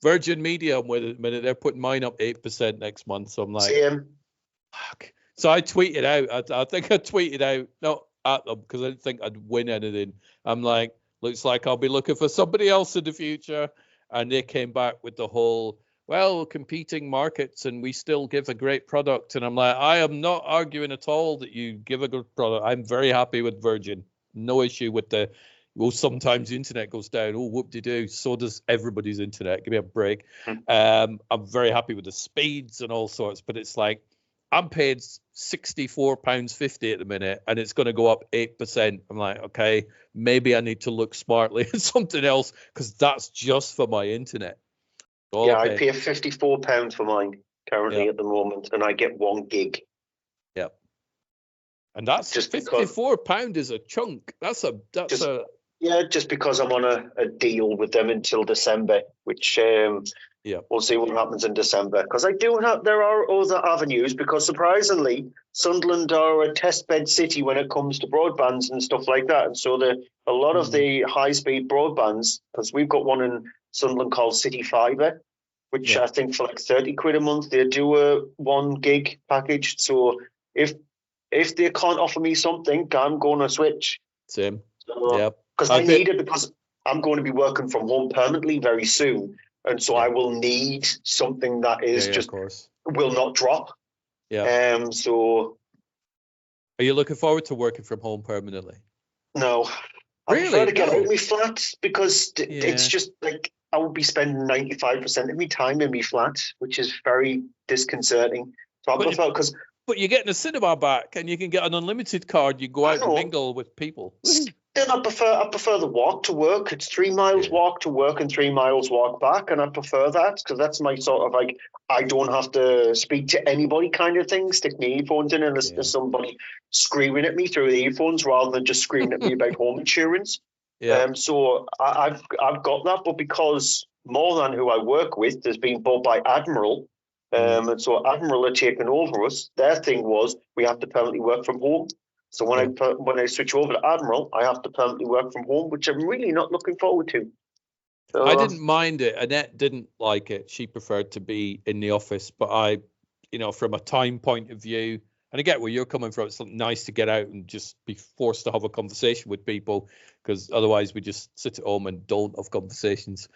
Virgin Media, I'm with it at the minute. They're putting mine up 8% next month. So I'm like, same. Fuck. So I tweeted out. I think I tweeted out, not at them because I didn't think I'd win anything. I'm like, looks like I'll be looking for somebody else in the future. And they came back with the whole, competing markets and we still give a great product. And I'm like, I am not arguing at all that you give a good product. I'm very happy with Virgin. No issue with sometimes the internet goes down. Oh, whoop-de-doo. So does everybody's internet. Give me a break. I'm very happy with the speeds and all sorts, but it's like, I'm paid £64.50 at the minute, and it's going to go up 8%. I'm like, okay, maybe I need to look smartly at something else because that's just for my internet. I pay £54 for mine currently at the moment, and I get 1 gig. Yep. And that's just £54 is a chunk. That's a Yeah, just because I'm on a deal with them until December, which we'll see what happens in December. Because there are other avenues. Because surprisingly, Sunderland are a test bed city when it comes to broadbands and stuff like that. And so a lot of the high speed broadbands, because we've got one in Sunderland called City Fibre, which I think for like 30 quid a month they do a 1 gig package. So if they can't offer me something, I'm going to switch. Same. So, because I need it, because I'm going to be working from home permanently very soon, and so I will need something that is just will not drop. Yeah. So, are you looking forward to working from home permanently? No. I prefer to get out of my flat, because it's just like I would be spending 95% of my time in my flat, which is very disconcerting. So I prefer, because. But you're getting a cinema back, and you can get an unlimited card. You go out and mingle with people. Then I prefer the walk to work. It's 3 miles walk to work and 3 miles walk back, and I prefer that, because that's my sort of like, I don't have to speak to anybody kind of thing. Stick my earphones in and listen to somebody screaming at me through the earphones rather than just screaming at me about home insurance. So I've got that, but because More Than, who I work with, has been bought by Admiral. And so Admiral are taking over us. Their thing was we have to permanently work from home. So when I switch over to Admiral, I have to permanently work from home, which I'm really not looking forward to. So, I didn't mind it. Annette didn't like it. She preferred to be in the office. But I, from a time point of view, and I get where you're coming from, it's nice to get out and just be forced to have a conversation with people, because otherwise we just sit at home and don't have conversations.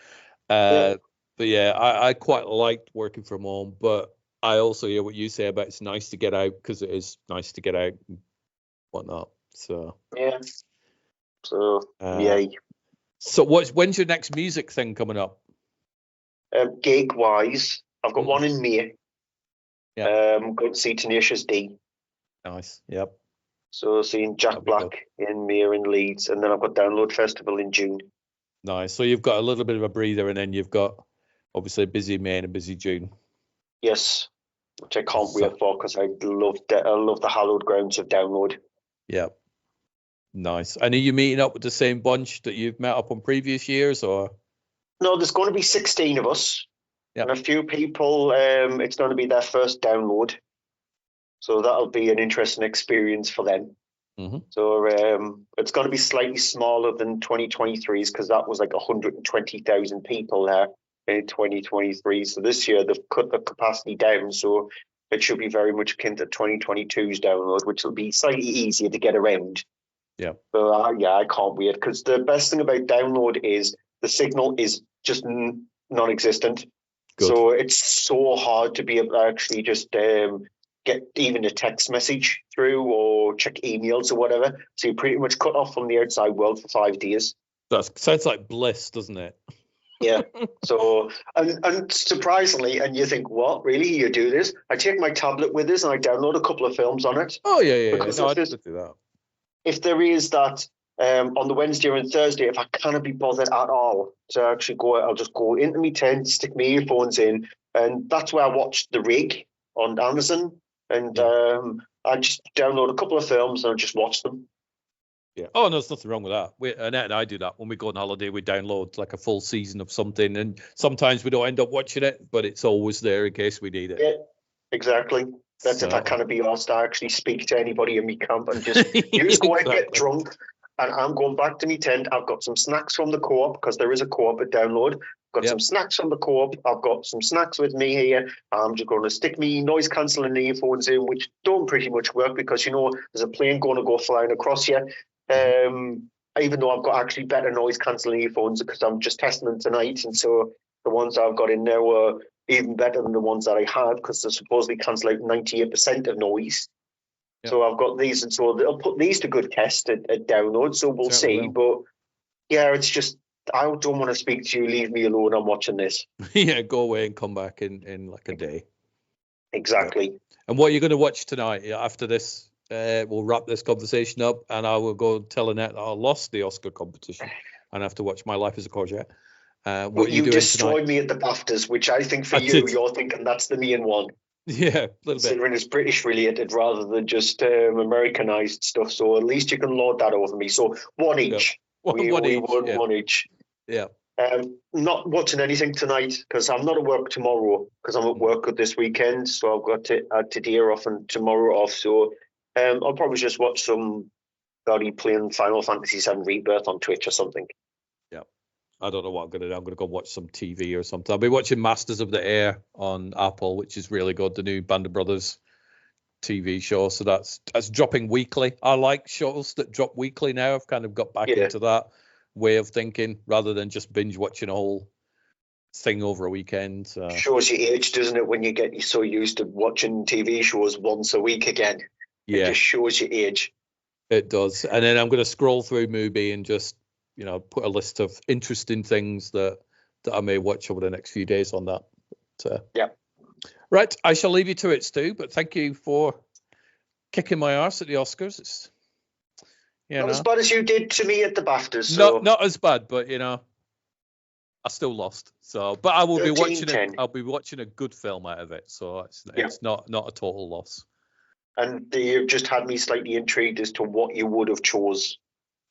But I quite liked working from home, but I also hear what you say about it's nice to get out, because it is nice to get out and whatnot. So So when's your next music thing coming up? Gig wise, I've got one in May. Going to see Tenacious D. Nice. Yep. So seeing Jack Black in May in Leeds, and then I've got Download Festival in June. Nice. So you've got a little bit of a breather, and then you've got obviously a busy May and a busy June. Yes, which I can't wait for, because I love the hallowed grounds of Download. Yeah. Nice. And are you meeting up with the same bunch that you've met up on previous years, or? No, there's going to be 16 of us. And a few people, it's going to be their first Download. So that'll be an interesting experience for them. So it's going to be slightly smaller than 2023's, because that was like 120,000 people there in 2023. So this year they've cut the capacity down. So it should be very much akin to 2022's Download, which will be slightly easier to get around. Yeah. So I can't wait, because the best thing about Download is the signal is just non-existent. Good. So it's so hard to be able to actually just get even a text message through or check emails or whatever. So you're pretty much cut off from the outside world for 5 days. That sounds like bliss, doesn't it? Yeah. So, and surprisingly, and you think, what, really, you do this? I take my tablet with this and I download a couple of films on it. Oh, yeah. No, I did do that. If there is that on the Wednesday and Thursday, if I cannot be bothered at all to actually go, I'll just go into my tent, stick my earphones in, and that's where I watched The Rig on Amazon. And I just download a couple of films and I just watch them. Yeah. Oh, no, there's nothing wrong with that. Annette and I do that. When we go on holiday, we download like a full season of something, and sometimes we don't end up watching it, but it's always there in case we need it. Yeah, exactly. That's if I cannot be asked to actually speak to anybody in my camp, and just you go and get drunk, and I'm going back to my tent. I've got some snacks from the co-op, because there is a co-op at Download. Got some snacks from the co-op. I've got some snacks with me here. I'm just going to stick me noise cancelling earphones in, which don't pretty much work, because there's a plane going to go flying across you. Even though I've got actually better noise cancelling earphones, because I'm just testing them tonight, and so the ones I've got in there were even better than the ones that I had, because they supposedly cancel out 98% of noise. Yep. So I've got these, and so they'll put these to good test at Download. So we'll see. But yeah, it's just, I don't want to speak to you. Leave me alone. I'm watching this. Yeah, go away and come back in like a day. Exactly. Yeah. And what are you going to watch tonight? After this, we'll wrap this conversation up, and I will go tell Annette that I lost the Oscar competition and have to watch My Life as a Courgette. What you destroyed me at the BAFTAs, which I think for you're thinking that's the main one. Yeah, a little bit. Considering it's British related rather than just Americanized stuff. So at least you can lord that over me. So one each. We One each. won Yeah. one each. Yeah. Not watching anything tonight because I'm not at work tomorrow because I'm at work this weekend. So I've got today off and tomorrow off. So I'll probably just watch some buddy playing Final Fantasy VII Rebirth on Twitch or something. Yeah. I don't know what I'm going to do. I'm going to go watch some TV or something. I'll be watching Masters of the Air on Apple, which is really good. The new Band of Brothers TV show. So that's dropping weekly. I like shows that drop weekly now. I've kind of got back into that way of thinking rather than just binge watching a whole thing over a weekend. Shows your age, doesn't it, when you get so used to watching TV shows once a week again? Yeah. It just shows your age. It does. And then I'm going to scroll through Mubi and just, put a list of interesting things that I may watch over the next few days on that. But, yeah. Right. I shall leave you to it, Stu, but thank you for kicking my arse at the Oscars. It's, not as bad as you did to me at the BAFTAs. So. Not as bad, but, I still lost. So, but I will be watching it. I'll be watching a good film out of it. So it's not a total loss. And you've just had me slightly intrigued as to what you would have chose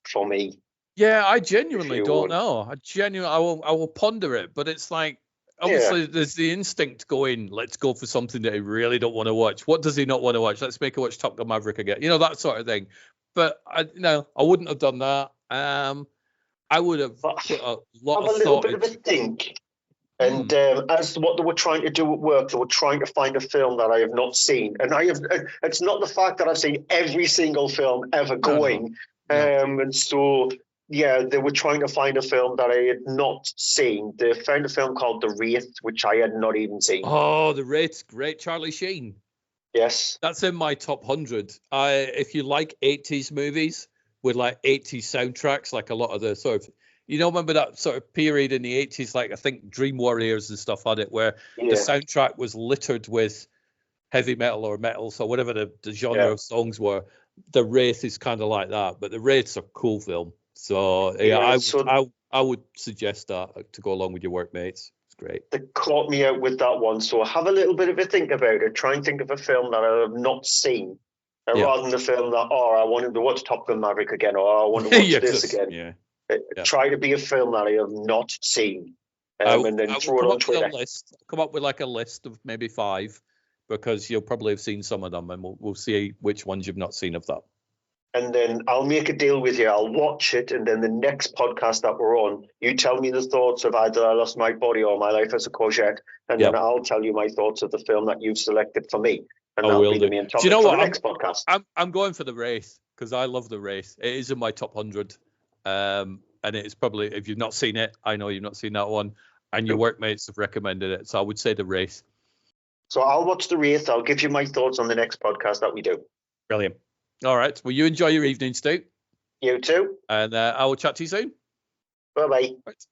for me. Yeah, I genuinely don't know. I will ponder it, but it's like, obviously there's the instinct going, let's go for something that I really don't want to watch. What does he not want to watch? Let's make him watch Top Gun Maverick again. That sort of thing. But I wouldn't have done that. I would have put a lot of thought into... Have a little bit of a think. And as what they were trying to do at work, they were trying to find a film that I have not seen. And it's not the fact that I've seen every single film ever going. No. And so, they were trying to find a film that I had not seen. They found a film called The Wraith, which I had not even seen. Oh, The Wraith's great. Charlie Sheen. Yes. That's in my top 100. If you like 80s movies with like 80s soundtracks, like a lot of the sort of, remember that sort of period in the 80s, like I think Dream Warriors and stuff had it, where the soundtrack was littered with heavy metal or metal, so whatever the genre of songs were. The Wraith is kind of like that, but The Wraith's a cool film. So I would suggest that to go along with your workmates. It's great. They caught me out with that one, so have a little bit of a think about it. Try and think of a film that I have not seen, rather than the film that, I wanted to watch Top Gun Maverick again, or I want to watch this again. Yeah. Try to be a film that I have not seen, and then throw it on Twitter. Come up with like a list of maybe 5, because you'll probably have seen some of them, and we'll see which ones you've not seen of that. And then I'll make a deal with you. I'll watch it, and then the next podcast that we're on, you tell me the thoughts of either I Lost My Body or My Life as a Courgette, and then I'll tell you my thoughts of the film that you've selected for me. And that'll be the main topic for the next podcast. I'm going for The Wraith because I love The Wraith. It is in my top 100. And it's probably, if you've not seen it, I know you've not seen that one, and your workmates have recommended it. So I would say The Wraith. So I'll watch The Wraith. I'll give you my thoughts on the next podcast that we do. Brilliant. All right. Well, you enjoy your evening, Stu. You too. And I will chat to you soon. Bye-bye. Right.